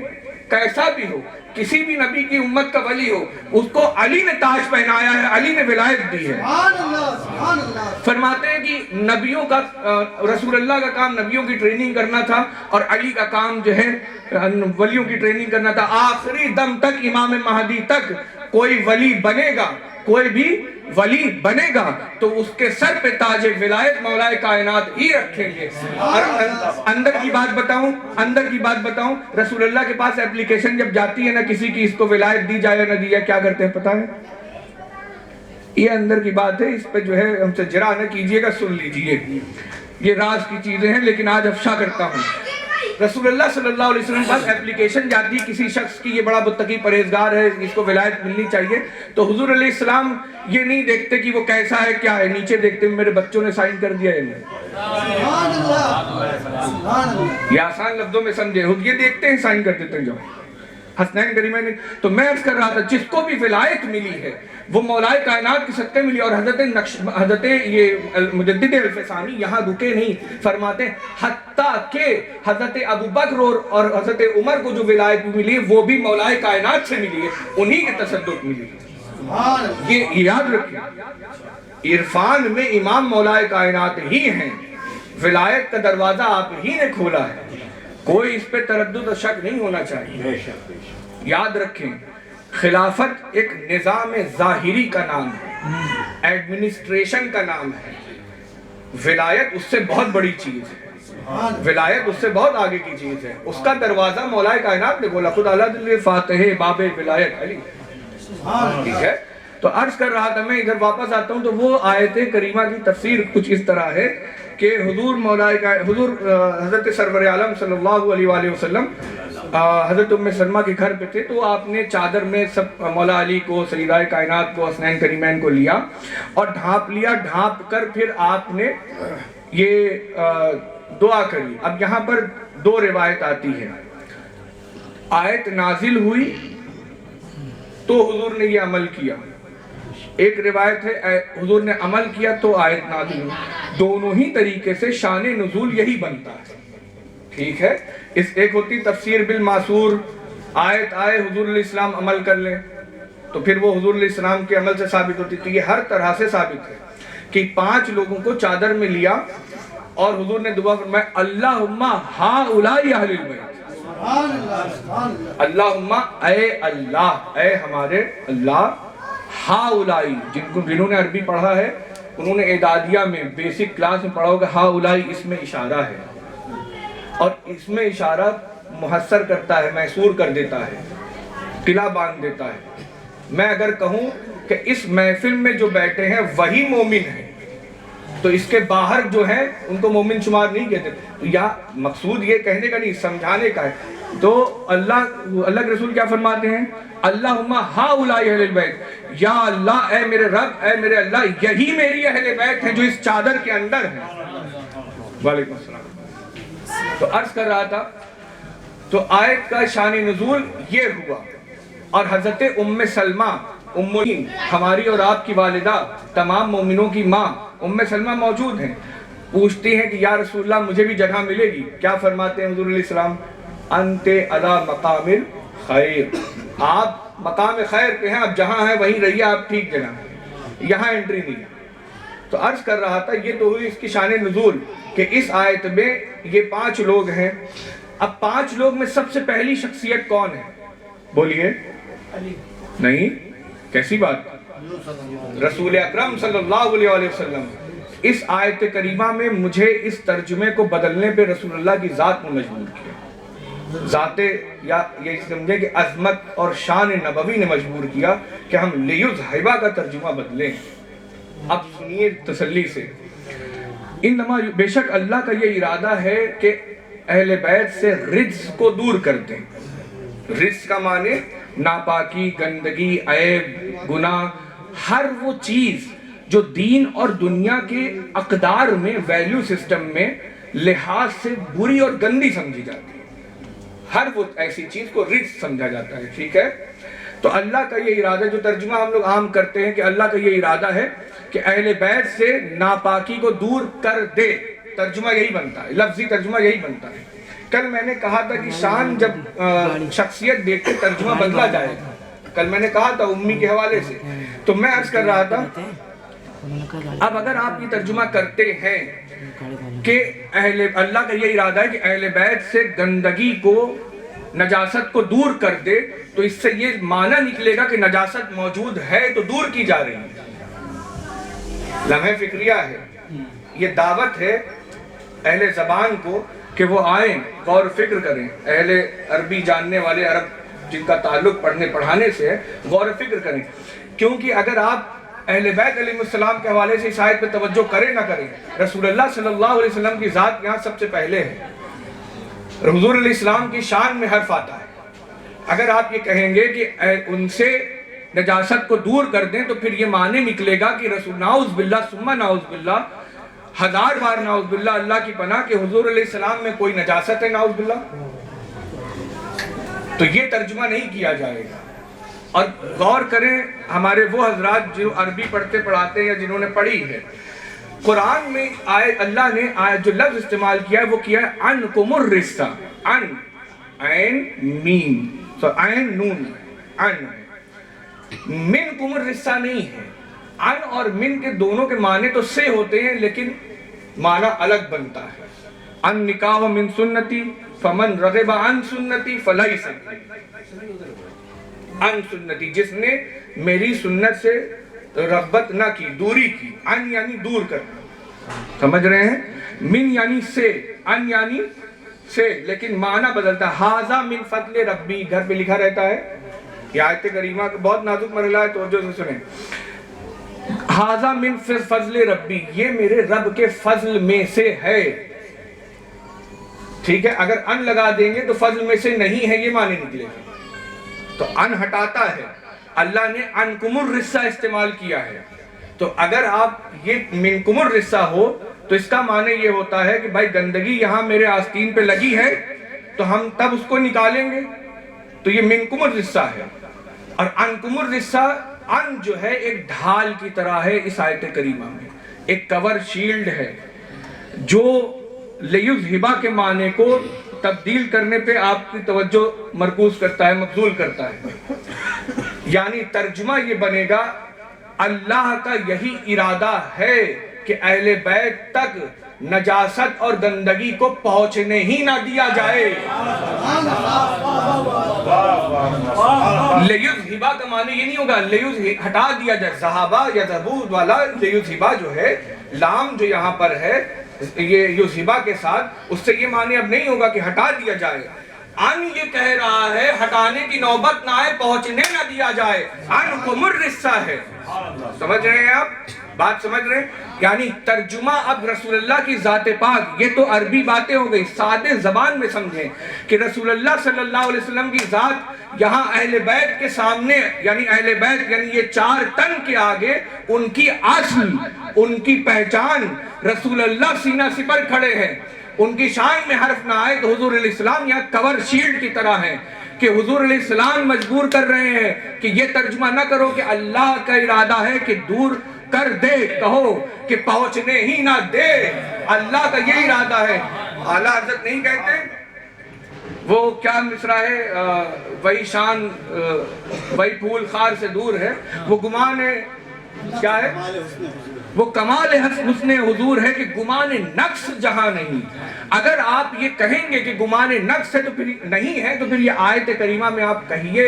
کیسا بھی ہو، کسی بھی نبی کی امت کا ولی ہو، اس کو علی نے تاج پہنایا ہے، علی نے ولایت دی ہے۔ فرماتے ہیں کہ نبیوں کا رسول اللہ کا کام نبیوں کی ٹریننگ کرنا تھا اور علی کا کام جو ہے ولیوں کی ٹریننگ کرنا تھا۔ آخری دم تک امام مہدی تک کوئی ولی بنے گا، کوئی بھی ولی بنے گا تو اس کے سر پہ تاج ولایت مولا کائنات ہی رکھیں گے۔ اور اندر کی بات بتاؤں، رسول اللہ کے پاس اپلیکیشن جب جاتی ہے نا کسی کی، اس کو ولایت دی جائے یا نہ دی جائے، کیا کرتے ہیں پتہ ہے؟ یہ اندر کی بات ہے، اس پہ جو ہے ہم سے جرا نہ کیجئے گا، سن لیجئے، یہ راز کی چیزیں ہیں لیکن آج افشا کرتا ہوں۔ رسول اللہ صلی اللہ علیہ وسلم پاس اپلیکیشن جاتی کسی شخص کی، یہ بڑا متقی پرہیزگار ہے، اس کو ولایت ملنی چاہیے، تو حضور علیہ السلام یہ نہیں دیکھتے کہ وہ کیسا ہے کیا ہے، نیچے دیکھتے میرے بچوں نے سائن کر دیا ہے نہیں۔ یہ آسان لفظوں میں سمجھے، یہ دیکھتے ہیں سائن کر دیتے ہیں جو حسنین کریمین نے. تو میں عرض کر رہا تھا جس کو بھی ولایت ملی ہے وہ مولائے کائنات کے صدقے ملی. اور حضرت یہ مجدد الف ثانی یہاں رکے نہیں, فرماتے ہیں حتیٰ کہ حضرت ابو بکر اور حضرت عمر کو جو ولایت ملی ہے وہ بھی مولائے کائنات سے ملی ہے, انہی کے تصدق ملی ہے. یہ یاد رکھیں, عرفان میں امام مولائے کائنات ہی ہیں, ولایت کا دروازہ آپ ہی نے کھولا ہے, کوئی اس پہ تردد و شک نہیں ہونا چاہیے. یاد رکھیں خلافت ایک نظام ظاہری کا نام ہے, ایڈمنسٹریشن کا نام ہے, ولایت اس سے بہت بڑی چیز ہے, ولایت اس سے بہت آگے کی چیز ہے. اس کا دروازہ مولائے کائنات نے کھولا, خود اعلیٰ دل فاتح باب ولایت علی. ٹھیک ہے, تو عرض کر رہا تھا میں ادھر واپس آتا ہوں. تو وہ آیت کریمہ کی تفسیر کچھ اس طرح ہے کہ حضور حضرت سرور عالم صلی اللہ علیہ وآلہ وسلم حضرت ام سلمہ کے گھر پہ تھے, تو آپ نے چادر میں سب مولا علی کو, سیدہ کائنات کو, حسنین کریمین کو لیا اور ڈھانپ لیا. ڈھانپ کر پھر آپ نے یہ دعا کری. اب یہاں پر دو روایت آتی ہے, آیت نازل ہوئی تو حضور نے یہ عمل کیا, ایک روایت ہے حضور نے عمل کیا تو آیت نازل ہوئی. دونوں ہی طریقے سے شان نزول یہی بنتا ہے. ٹھیک ہے, اس ایک ہوتی تفسیر بالمعصور, آیت آئے حضور علیہ السلام عمل کر لیں تو پھر وہ حضور علیہ السلام کے عمل سے ثابت ہوتی. تو یہ ہر طرح سے ثابت ہے کہ 5 لوگوں کو چادر میں لیا اور حضور نے دعا فرمایا اللہم ہؤلاء اہل البیت, اللہم اے اللہ, اے ہمارے اللہ, ہؤلاء جنہوں نے عربی پڑھا ہے انہوں نے اعدادیہ میں بیسک کلاس میں پڑھا ہوگا, ہؤلاء اس میں اشارہ ہے اور اس میں اشارہ محصر کرتا ہے, محصور کر دیتا ہے, قلعہ باندھ دیتا ہے. میں اگر کہوں کہ اس محفل میں جو بیٹھے ہیں وہی مومن ہیں تو اس کے باہر جو ہیں ان کو مومن شمار نہیں کہتے. تو یا مقصود یہ کہنے کا نہیں, سمجھانے کا ہے. تو اللہ کے رسول کیا فرماتے ہیں, اللہم ہؤلاء اہل البیت, یا اللہ اے میرے رب, اے میرے اللہ, یہی میری اہل بیت ہیں جو اس چادر کے اندر ہیں. وعلیکم السلام. تو عرض کر رہا تھا تو آیت کا شان نزول یہ ہوا. اور حضرت ام سلمہ ہماری اور آپ کی والدہ, تمام مومنوں کی ماں ام سلمہ موجود ہیں, پوچھتی ہیں کہ یا رسول اللہ مجھے بھی جگہ ملے گی. کیا فرماتے ہیں حضور علیہ السلام, انت علی مقام الخیر, آپ مقام خیر پہ ہیں, آپ جہاں ہیں وہیں رہیے, آپ ٹھیک جگہ ہیں, یہاں انٹری نہیں ہے. تو عرض کر رہا تھا یہ تو ہوئی اس کی شان نزول کہ اس آیت میں یہ 5 لوگ ہیں. اب 5 لوگ میں سب سے پہلی شخصیت کون ہے, بولیے. نہیں, کیسی بات, رسول اکرم صلی اللہ علیہ وسلم. اس آیت کریمہ میں مجھے اس ترجمے کو بدلنے پہ رسول اللہ کی ذات نے مجبور کیا, ذات یا یہ سمجھے کہ عظمت اور شان نبوی نے مجبور کیا کہ ہم لیذہبا کا ترجمہ بدلیں. اب سنیے تسلی سے, انما بے شک اللہ کا یہ ارادہ ہے کہ اہل بیت سے رجس کو دور کر دیں. رجس کا معنی ناپاکی, گندگی, عیب, گناہ, ہر وہ چیز جو دین اور دنیا کے اقدار میں, ویلیو سسٹم میں لحاظ سے بری اور گندی سمجھی جاتی ہے, ہر وہ ایسی چیز کو رجس سمجھا جاتا ہے. ٹھیک ہے, تو اللہ کا یہ ارادہ, جو ترجمہ ہم لوگ عام کرتے ہیں کہ اللہ کا یہ ارادہ ہے کہ اہل بیت سے ناپاکی کو دور کر دے, ترجمہ یہی بنتا ہے, لفظی ترجمہ یہی بنتا ہے. کل میں نے کہا تھا کہ شان جب شخصیت دیکھ کے ترجمہ بدلا جائے گا, کل میں نے کہا تھا امی کے حوالے سے. تو میں عرض کر رہا تھا اب اگر آپ یہ ترجمہ کرتے ہیں کہ اللہ کا یہ ارادہ ہے کہ اہل بیت سے گندگی کو, نجاست کو دور کر دے, تو اس سے یہ معنی نکلے گا کہ نجاست موجود ہے تو دور کی جا رہی ہے. لمحہ فکریہ ہے, یہ دعوت ہے اہل زبان کو کہ وہ آئیں, غور و فکر کریں. اہل عربی جاننے والے, عرب جن کا تعلق پڑھنے پڑھانے سے ہے, غور و فکر کریں. کیونکہ اگر آپ اہل بیت علیہ السلام کے حوالے سے اس آیت پہ توجہ کریں نہ کریں, رسول اللہ صلی اللہ علیہ وسلم کی ذات یہاں سب سے پہلے ہے. حضور علیہ السلام کی شان میں حرف آتا ہے. اگر آپ یہ کہیں گے کہ ان سے نجاست کو دور کر دیں تو پھر یہ معنی نکلے گا کہ رسول, نعوذ باللہ ثم نعوذ باللہ, 1000 بار نعوذ باللہ, اللہ کی پناہ, کہ حضور علیہ السلام میں کوئی نجاست ہے, نعوذ باللہ. تو یہ ترجمہ نہیں کیا جائے گا. اور غور کریں ہمارے وہ حضرات جو عربی پڑھتے پڑھاتے ہیں یا جنہوں نے پڑھی ہے, قرآن میں اللہ نے جو لفظ استعمال کیا ہے وہ کیا ہے انکم الرجس. ان عین میم, تو عین نون, ان منکم الرجس نہیں ہے. ان اور من کے دونوں کے معنی تو سے ہوتے ہیں لیکن معنی الگ بنتا ہے. ان نکاح من سنتی فمن رغب عن سنتی فلیس ان سنتی, جس نے میری سنت سے رغبت نہ کی, دوری کی. ان یعنی دور کرنا, سمجھ رہے ہیں. من یعنی سے, ان یعنی سے, لیکن معنی بدلتا ہے. ھذا من فضل ربی, گھر پہ لکھا رہتا ہے. یہ آیت کریمہ کا بہت نازک مرحلہ ہے, توجہ سے سنیں. ھذا من فضل ربی, یہ میرے رب کے فضل میں سے ہے. ٹھیک ہے, اگر ان لگا دیں گے تو فضل میں سے نہیں ہے یہ معنی نکلے گا. تو ان ہٹاتا ہے. اللہ نے انکم الرجس استعمال کیا ہے. تو اگر آپ یہ منکم الرجس ہو تو اس کا معنی یہ ہوتا ہے کہ بھائی گندگی یہاں میرے آستین پہ لگی ہے تو ہم تب اس کو نکالیں گے, تو یہ منکم الرجس ہے. اور انکم الرجس, ان جو ہے ایک ڈھال کی طرح ہے اس آیت کریمہ میں, ایک کور شیلڈ ہے جو لیذہبا کے معنی کو تبدیل کرنے پہ آپ کی توجہ مرکوز کرتا ہے, مبذول کرتا ہے. یعنی ترجمہ یہ بنے گا اللہ کا یہی ارادہ ہے کہ اہل بیت تک نجاست اور گندگی کو پہنچنے ہی نہ دیا جائے. لیذہبا کا معنی یہ نہیں ہوگا ہٹا دیا جائے. ذہبا یا ذہبود والا لیذہبا جو ہے, لام جو یہاں پر ہے یہ یذہبا کے ساتھ, اس سے یہ معنی اب نہیں ہوگا کہ ہٹا دیا جائے. ان یہ کہہ رہا ہے ہٹانے کی نوبت نہ آئے, پہنچنے نہ دیا جائے. انکم الرجس ہے. سمجھ رہے ہیں آپ بات, سمجھ رہے ہیں. یعنی ترجمہ اب رسول اللہ کی ذات پاک, یہ تو عربی باتیں ہو گئی, سادے زبان میں سمجھیں کہ رسول اللہ صلی اللہ علیہ وسلم کی ذات یہاں اہل بیت کے سامنے, یعنی اہل بیت یعنی یہ 4 تن کے آگے ان کی اصل, ان کی پہچان رسول اللہ سینہ سپر کھڑے ہیں. ان کی شان میں حرف نہ آئے تو حضور علیہ السلام یہاں کور شیلڈ کی طرح ہیں کہ حضور علیہ السلام مجبور کر رہے ہیں کہ یہ ترجمہ نہ کرو کہ اللہ کا ارادہ ہے کہ دور کر دے, کہو کہ پہنچنے ہی نہ دے. اللہ کا یہ ارادہ ہے. اعلیٰ حضرت نہیں کہتے, وہ کیا مصرع ہے, وہی شان وہی پھول خار سے دور ہے, وہ گمان کیا ہے, وہ کمال حسن حضور ہے کہ گمان نقص جہاں نہیں. اگر آپ یہ کہیں گے کہ گمان نقص ہے تو پھر نہیں ہے, تو پھر یہ آیت کریمہ میں آپ کہیے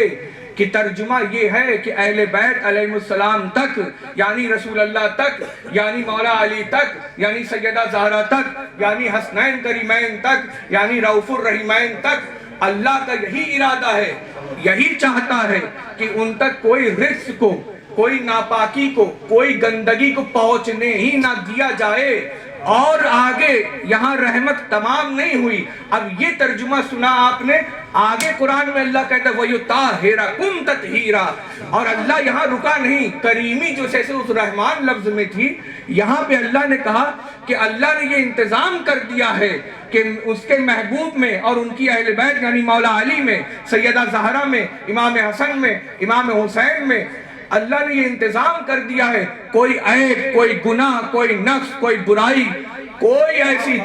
کہ ترجمہ یہ ہے کہ اہل بیت علیہ السلام تک, یعنی رسول اللہ تک, یعنی مولا علی تک, یعنی سیدہ زہرا تک, یعنی حسنین کریمین تک, یعنی رؤوف الرحیمین تک, اللہ کا یہی ارادہ ہے, یہی چاہتا ہے کہ ان تک کوئی رجس کو, کوئی ناپاکی کو, کوئی گندگی کو پہنچنے ہی نہ دیا جائے. اور آگے یہاں رحمت تمام نہیں ہوئی. اب یہ ترجمہ سنا آپ نے, آگے قرآن میں اللہ کہتا ہے وَيُطَهِّرَكُمْ تَطْهِيرًا, اور اللہ یہاں رکا نہیں. کریمی جو جیسے اس رحمان لفظ میں تھی, یہاں پہ اللہ نے کہا کہ اللہ نے یہ انتظام کر دیا ہے کہ اس کے محبوب میں اور ان کی اہل بیت یعنی مولا علی میں, سیدہ زہرا میں, امام حسن میں, امام حسین میں, اللہ نے یہ انتظام کر دیا ہے. کوئی عیب, کوئی گناہ, کوئی نقص, کوئی برائی, کوئی ایسی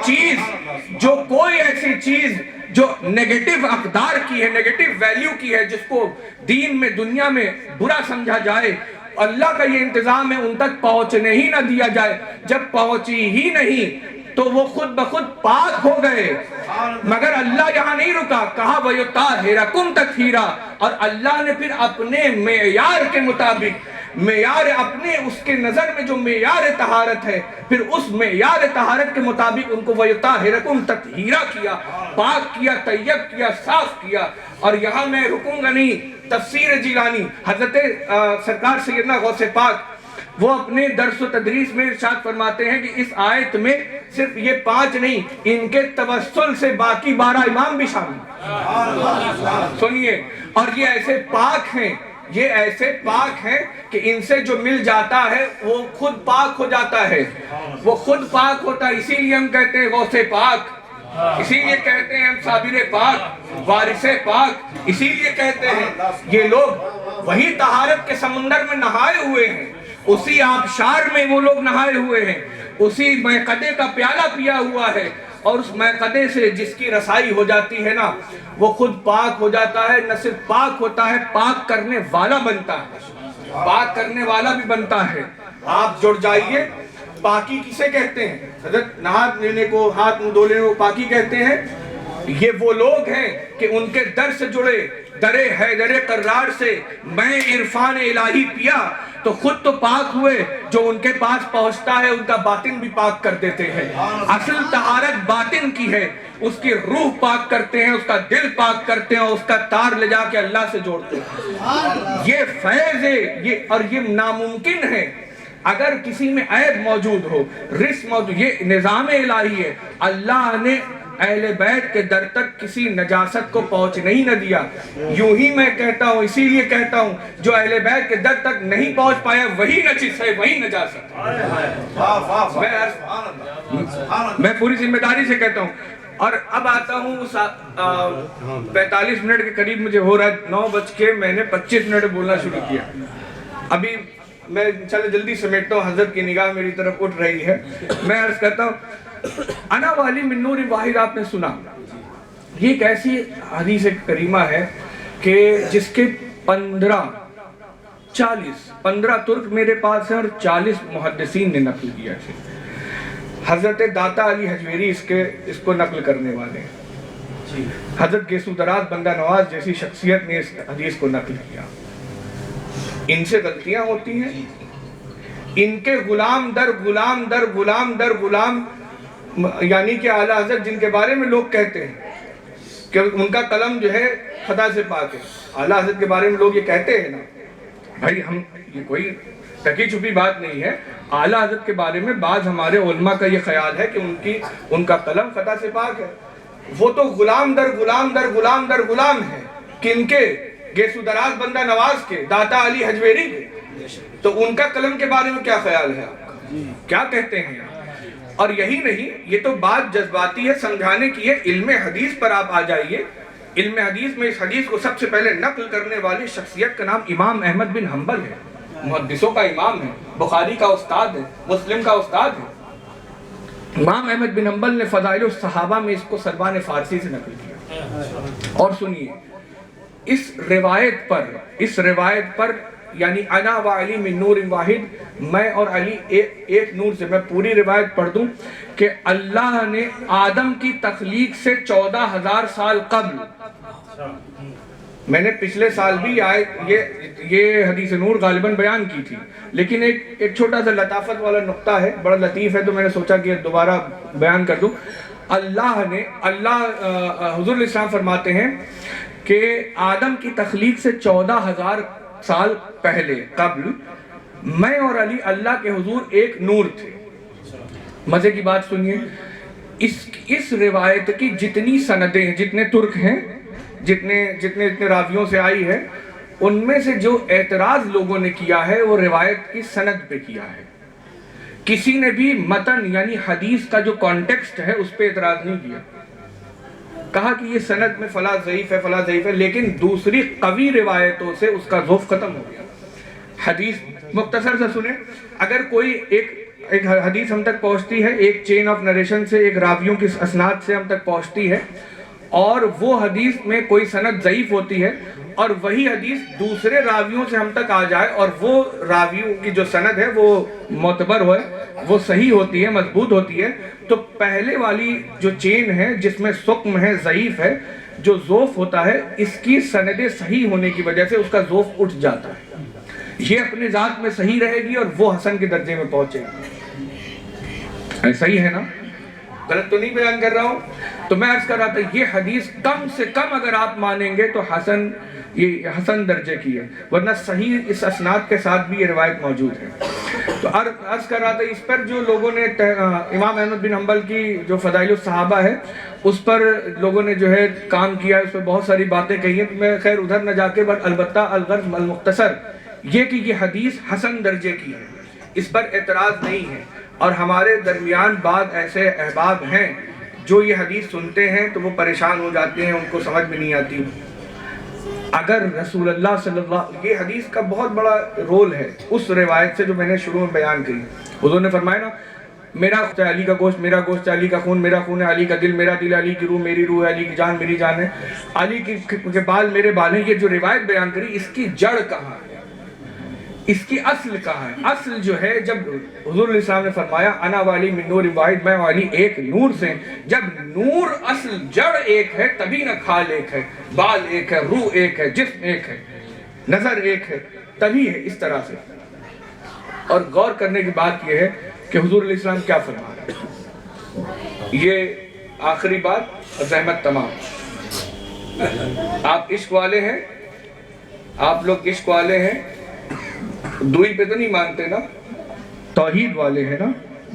چیز جو نیگیٹو اقدار کی ہے, نیگیٹو ویلیو کی ہے, جس کو دین میں دنیا میں برا سمجھا جائے, اللہ کا یہ انتظام ہے ان تک پہنچنے ہی نہ دیا جائے. جب پہنچی ہی نہیں تو وہ خود بخود پاک ہو گئے. مگر اللہ یہاں نہیں رکا, کہا وَيُطَهِّرَكُمْ تَطْهِيرًا, اور اللہ نے پھر اپنے معیار کے مطابق, معیار اپنے اس کے نظر میں جو معیار طہارت ہے, پھر اس معیار طہارت کے مطابق ان کو وَيُطَهِّرَكُمْ تَطْهِيرًا کیا, پاک کیا, طیب کیا, صاف کیا. اور یہاں میں رکوں گا نہیں. تفسیر جیلانی حضرت سرکار سیدنا غوث پاک وہ اپنے درس و تدریس میں ارشاد فرماتے ہیں کہ اس آیت میں صرف یہ 5 نہیں, ان کے توسل سے باقی 12 امام بھی شامل. سنیے, اور یہ ایسے پاک ہیں, یہ ایسے پاک ہیں کہ ان سے جو مل جاتا ہے وہ خود پاک ہو جاتا ہے, وہ خود پاک ہوتا ہے. اسی لیے ہم کہتے ہیں غوث پاک, اسی لیے کہتے ہیں ہم صابر پاک وارث پاک، اسی لیے کہتے ہیں یہ لوگ وہی طہارت کے سمندر میں نہائے ہوئے ہیں، اسی آبشار میں وہ لوگ نہائے ہوئے ہیں، اسی میقدے کا پیالہ پیا ہوا ہے، اور اس میقدے سے جس کی رسائی ہو جاتی ہے نا وہ خود پاک ہو جاتا ہے، نہ صرف پاک ہوتا ہے پاک کرنے والا بنتا ہے، پاک کرنے والا بھی بنتا ہے۔ آپ جڑ جائیے، پاکی کسے کہتے ہیں؟ حضرت نہات لینے کو، ہاتھ منہ دھونے کو پاکی کہتے ہیں۔ یہ وہ لوگ ہیں کہ ان کے در سے جڑے، در حیدر قرار سے میں عرفان الہی پیا تو خود تو پاک ہوئے، جو ان کے پاس پہنچتا ہے ان کا باطن بھی پاک کر دیتے ہیں۔ اصل طہارت باطن کی ہے، اس کی روح پاک کرتے ہیں، اس کا دل پاک کرتے ہیں، اور اس کا تار لے جا کے اللہ سے جوڑتے ہیں۔ یہ فیض ہے، اور یہ ناممکن ہے اگر کسی میں عیب موجود ہو، رس موجود، یہ نظام الہی ہے۔ اللہ نے اہل بیت کے در تک کسی نجاست کو پہنچ نہیں نہ دیا۔ یوں ہی میں کہتا ہوں، اسی لیے کہتا ہوں، جو اہل بیت کے در تک نہیں پہنچ پایا وہی نجس ہے، وہی نجاست ہے۔ میں پوری ذمہ داری سے کہتا ہوں۔ اور اب آتا ہوں 45 منٹ کے قریب مجھے ہو رہا ہے، 9 بج کے میں نے 25 منٹ بولنا شروع کیا۔ ابھی میں انشاءاللہ جلدی سمیٹتا ہوں، حضرت کی نگاہ میری طرف اٹھ رہی ہے۔ میں عرض کرتا ہوں، انا والی من نور واحد آپ نے سنا، یہ ایک ایسی حدیث کریمہ ہے کہ جس کے 15 ترک میرے پاس ہیں اور 40 محدثین نے نقل کیا ہے۔ حضرت داتا علی حجویری اس کو نقل کرنے والے ہیں۔ حضرت گیسو دراز بندہ نواز جیسی شخصیت نے اس حدیث کو نقل کیا۔ ان سے غلطیاں ہوتی ہیں، ان کے غلام در غلام در غلام در غلام، یعنی کہ اعلیٰ حضرت جن کے بارے میں لوگ کہتے ہیں کہ ان کا قلم جو ہے خطا سے پاک ہے، اعلیٰ حضرت کے بارے میں لوگ یہ کہتے ہیں نا بھائی، ہم یہ کوئی ٹکی چھپی بات نہیں ہے۔ اعلیٰ حضرت کے بارے میں بعض ہمارے علماء کا یہ خیال ہے کہ ان کا قلم خطا سے پاک ہے۔ وہ تو غلام در غلام در غلام در غلام ہے، کن کے؟ گیسو دراز بندہ نواز کے، داتا علی حجویری کے۔ تو ان کا قلم کے بارے میں کیا خیال ہے آپ کا؟ کیا کہتے ہیں؟ اور یہی نہیں، یہ تو بات جذباتی ہے، سمجھانے کی ہے۔ علم حدیث پر آپ آ جائیے، علم حدیث میں اس حدیث کو سب سے پہلے نقل کرنے والی شخصیت کا نام امام احمد بن حنبل ہے، محدثوں کا امام ہے، بخاری کا استاد ہے، مسلم کا استاد ہے۔ امام احمد بن حنبل نے فضائل الصحابہ میں اس کو سلمان فارسی سے نقل کیا۔ اور سنیے، اس روایت پر یعنی انا و علی من نور واحد، میں اور علی ایک نور سے، میں پوری روایت پڑھ دوں کہ اللہ نے آدم کی تخلیق سے 14,000 سال قبل، میں نے پچھلے سال بھی یہ حدیث نور غالباً بیان کی تھی، لیکن ایک چھوٹا سا لطافت والا نقطہ ہے، بڑا لطیف ہے، تو میں نے سوچا کہ دوبارہ بیان کر دوں۔ حضور الاسلام فرماتے ہیں کہ آدم کی تخلیق سے 14,000 سال پہلے قبل میں اور علی اللہ کے حضور ایک نور تھے۔ مزے کی بات سنیے، اس روایت کی جتنی سندیں ہیں، جتنے ترک ہیں، جتنے راویوں سے آئی ہے، ان میں سے جو اعتراض لوگوں نے کیا ہے وہ روایت کی سند پہ کیا ہے۔ کسی نے بھی متن یعنی حدیث کا جو کانٹیکسٹ ہے اس پہ اعتراض نہیں کیا، کہا کہ یہ سند میں فلاں ضعیف ہے، فلاں ضعیف ہے، لیکن دوسری قوی روایتوں سے اس کا ذوف ختم ہو گیا۔ حدیث مختصر سے سنیں، اگر کوئی ایک حدیث ہم تک پہنچتی ہے، ایک چین آف نریشن سے، ایک راویوں کی اسناد سے ہم تک پہنچتی ہے، اور وہ حدیث میں کوئی سند ضعیف ہوتی ہے، اور وہی حدیث دوسرے راویوں سے ہم تک آ جائے اور وہ راویوں کی جو سند ہے وہ معتبر ہوئے، وہ صحیح ہوتی ہے، مضبوط ہوتی ہے، تو پہلے والی جو چین ہے جس میں سقم ہے، ضعیف ہے، جو ضعف ہوتا ہے، اس کی سندیں صحیح ہونے کی وجہ سے اس کا ضعف اٹھ جاتا ہے، یہ اپنے ذات میں صحیح رہے گی اور وہ حسن کے درجے میں پہنچے گی۔ صحیح ہے نا؟ غلط تو نہیں بیان کر رہا ہوں؟ تو میں عرض کر رہا تھا یہ حدیث کم سے کم اگر آپ مانیں گے تو یہ حسن درجے کی ہے، ورنہ صحیح اس اسناد کے ساتھ بھی یہ روایت موجود ہے۔ تو عرض کر رہا تھا اس پر جو لوگوں نے امام احمد بن حنبل کی جو فضائل الصحابہ ہے اس پر لوگوں نے جو ہے کام کیا، اس پر بہت ساری باتیں کہی ہیں، تو میں خیر ادھر نہ جا کے، بٹ البتہ الغرض المختصر یہ کہ یہ حدیث حسن درجے کی ہے، اس پر اعتراض نہیں ہے۔ اور ہمارے درمیان بعض ایسے احباب ہیں جو یہ حدیث سنتے ہیں تو وہ پریشان ہو جاتے ہیں، ان کو سمجھ میں نہیں آتی۔ اگر رسول اللہ صلی اللہ، یہ حدیث کا بہت بڑا رول ہے اس روایت سے جو میں نے شروع میں بیان کی۔ حضور نے فرمایا نا، میرا علی کا گوشت میرا گوشت، علی کا خون میرا خون ہے، علی کا دل میرا دل، علی کی روح میری روح ہے، علی کی جان میری جان ہے، علی کے بال میرے بال ہیں۔ یہ جو روایت بیان کری، اس کی جڑ کہاں ہے، اس کی اصل کہاں ہے؟ اصل جو ہے، جب حضور علیہ السلام نے فرمایا انا والی من نور واحد، میں والی ایک نور سے، جب نور اصل جڑ ایک ہے تبھی نہ کھال ایک ہے، بال ایک ہے، روح ایک ہے، جسم ایک ہے، نظر ایک ہے، تبھی ہے اس طرح سے۔ اور غور کرنے کی بات یہ ہے کہ حضور علیہ السلام کیا فرما رہے ہیں۔ یہ آخری بات اور زحمت تمام۔ آپ عشق والے ہیں، آپ لوگ عشق والے ہیں، دوئی پہ تو نہیں مانتے نا، توحید والے ہیں نا،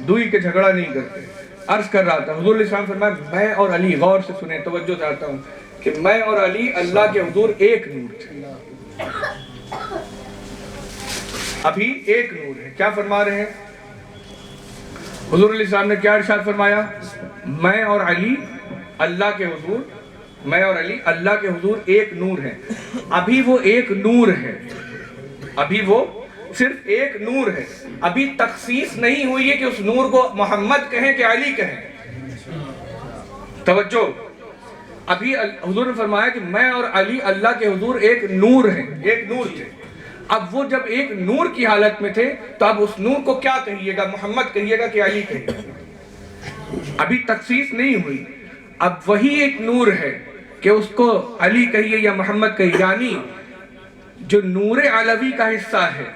دوئی کے جھگڑا نہیں کرتے۔ عرض کر رہا تھا، حضور علیہ السلام فرمایا میں اور علی، غور سے سنیں، توجہ چاہتا ہوں کہ میں اور علی اللہ کے حضور ایک نور تھے، ابھی ایک نور ہے۔ کیا فرما رہے ہیں حضور علیہ السلام نے؟ کیا ارشاد فرمایا؟ میں اور علی اللہ کے حضور، میں اور علی اللہ کے حضور ایک نور ہے۔ ابھی وہ ایک نور ہے، ابھی وہ صرف ایک نور ہے، ابھی تخصیص نہیں ہوئی ہے کہ اس نور کو محمد کہیں کہ علی کہیں۔ توجہ، ابھی حضور نے فرمایا کہ میں اور علی اللہ کے حضور ایک نور ہیں، ایک نور تھے۔ اب وہ جب ایک نور کی حالت میں تھے تو اب اس نور کو کیا کہیے گا؟ محمد کہیے گا کہ علی کہیے گا؟ ابھی تخصیص نہیں ہوئی۔ اب وہی ایک نور ہے کہ اس کو علی کہیے یا محمد کہیے، یعنی جو نور علوی کا حصہ ہے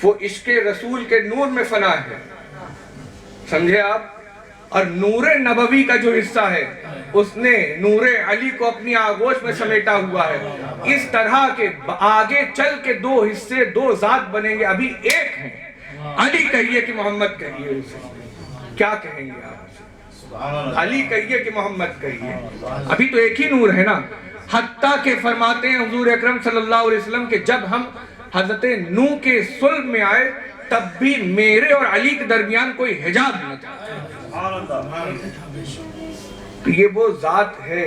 وہ عشق رسول کے نور میں فنا ہے، سمجھے آپ؟ اور نور نبوی کا جو حصہ ہے اس نے نور علی کو اپنی آغوش میں سمیٹا ہوا ہے۔ اس طرح کے آگے چل کے دو حصے، دو ذات بنیں گے، ابھی ایک ہیں۔ علی کہیے کہ محمد کہیے، اسے کیا کہیں گے آپ؟ علی کہیے کہ محمد کہیے، ابھی تو ایک ہی نور ہے نا۔ حتیٰ کہ فرماتے ہیں حضور اکرم صلی اللہ علیہ وسلم کہ جب ہم حضرت نوح کے صلب میں آئے تب بھی میرے اور علی کے درمیان کوئی حجاب نہ تھا۔ یہ وہ ذات ہے،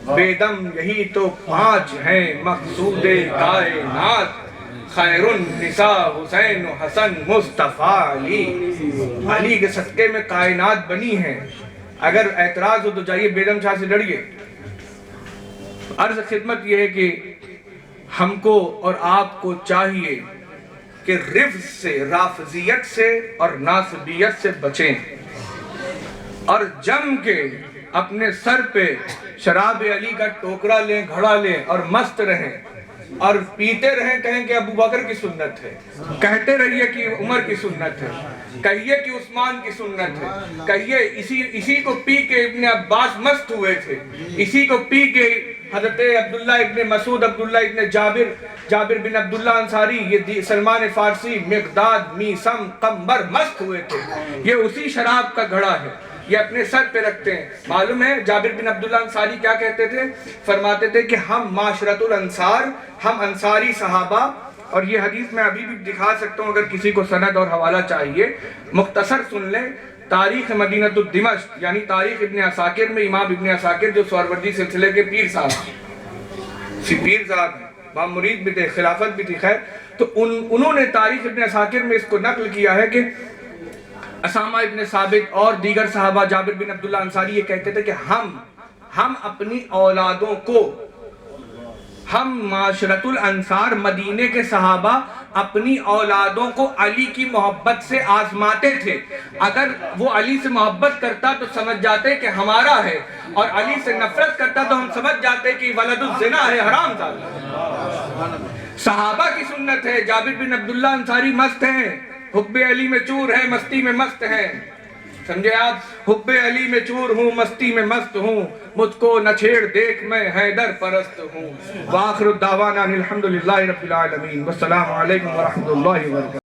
بیدم یہی تو پانچ ہیں مقصود کائنات، خیر النساء حسین و حسن مصطفیٰ علی۔ علی کے صدقے میں کائنات بنی ہیں۔ اگر اعتراض ہو تو جائیے بیدم شاہ سے لڑیے۔ عرض خدمت یہ ہے کہ ہم کو اور آپ کو چاہیے کہ رفض سے، رافضیت سے اور ناصبیت سے بچیں، اور جم کے اپنے سر پہ شراب علی کا ٹوکرا لیں، گھڑا لیں اور مست رہیں اور پیتے رہیں، کہیں کہ ابو بکر کی سنت ہے، کہتے رہیے کہ عمر کی سنت ہے، کہیے کہ عثمان کی سنت ہے، کہیے اسی کو پی کے ابن عباس مست ہوئے تھے، اسی کو پی کے حضرت عبداللہ ابن مسعود، عبداللہ ابن جابر بن عبداللہ انصاری، یہ سلمان فارسی، مقداد، میسم، قمبر مست ہوئے تھے۔ یہ اسی شراب کا گھڑا ہے، یہ اپنے سر پہ رکھتے ہیں۔ معلوم ہے جابر بن عبداللہ انصاری کیا کہتے تھے؟ فرماتے تھے کہ ہم معاشرت الانصار، ہم انصاری صحابہ، اور یہ حدیث میں ابھی بھی دکھا سکتا ہوں اگر کسی کو سند اور حوالہ چاہیے، مختصر سن لیں۔ تاریخ مدینہ الدمشق یعنی تاریخ ابن عساکر میں امام ابن عساکر جو سہروردی سلسلے کے پیر صاحب ہیں، وہاں مرید بھی تھے، خلافت بھی تھی، خیر، تو انہوں نے تاریخ ابن عساکر میں اس کو نقل کیا ہے کہ اسامہ ابن ثابت اور دیگر صحابہ، جابر بن عبداللہ انصاری یہ کہتے تھے کہ ہم اپنی اولادوں کو، ہم معاشرت الانصار مدینے کے صحابہ اپنی اولادوں کو علی کی محبت سے آزماتے تھے۔ اگر وہ علی سے محبت کرتا تو سمجھ جاتے کہ ہمارا ہے، اور علی سے نفرت کرتا تو ہم سمجھ جاتے کہ ولد الزنا ہے، حرام زادہ۔ صحابہ کی سنت ہے۔ جابر بن عبداللہ انصاری مست ہیں، حب علی میں چور ہیں، مستی میں مست ہیں، سمجھے آپ؟ حب علی میں چور ہوں، مستی میں مست ہوں، مجھ کو نہ چھیڑ دیکھ میں حیدر پرست ہوں۔ وآخر الدعوانا الحمدللہ رب العالمین، والسلام علیکم ورحمۃ اللہ وبرکاتہ۔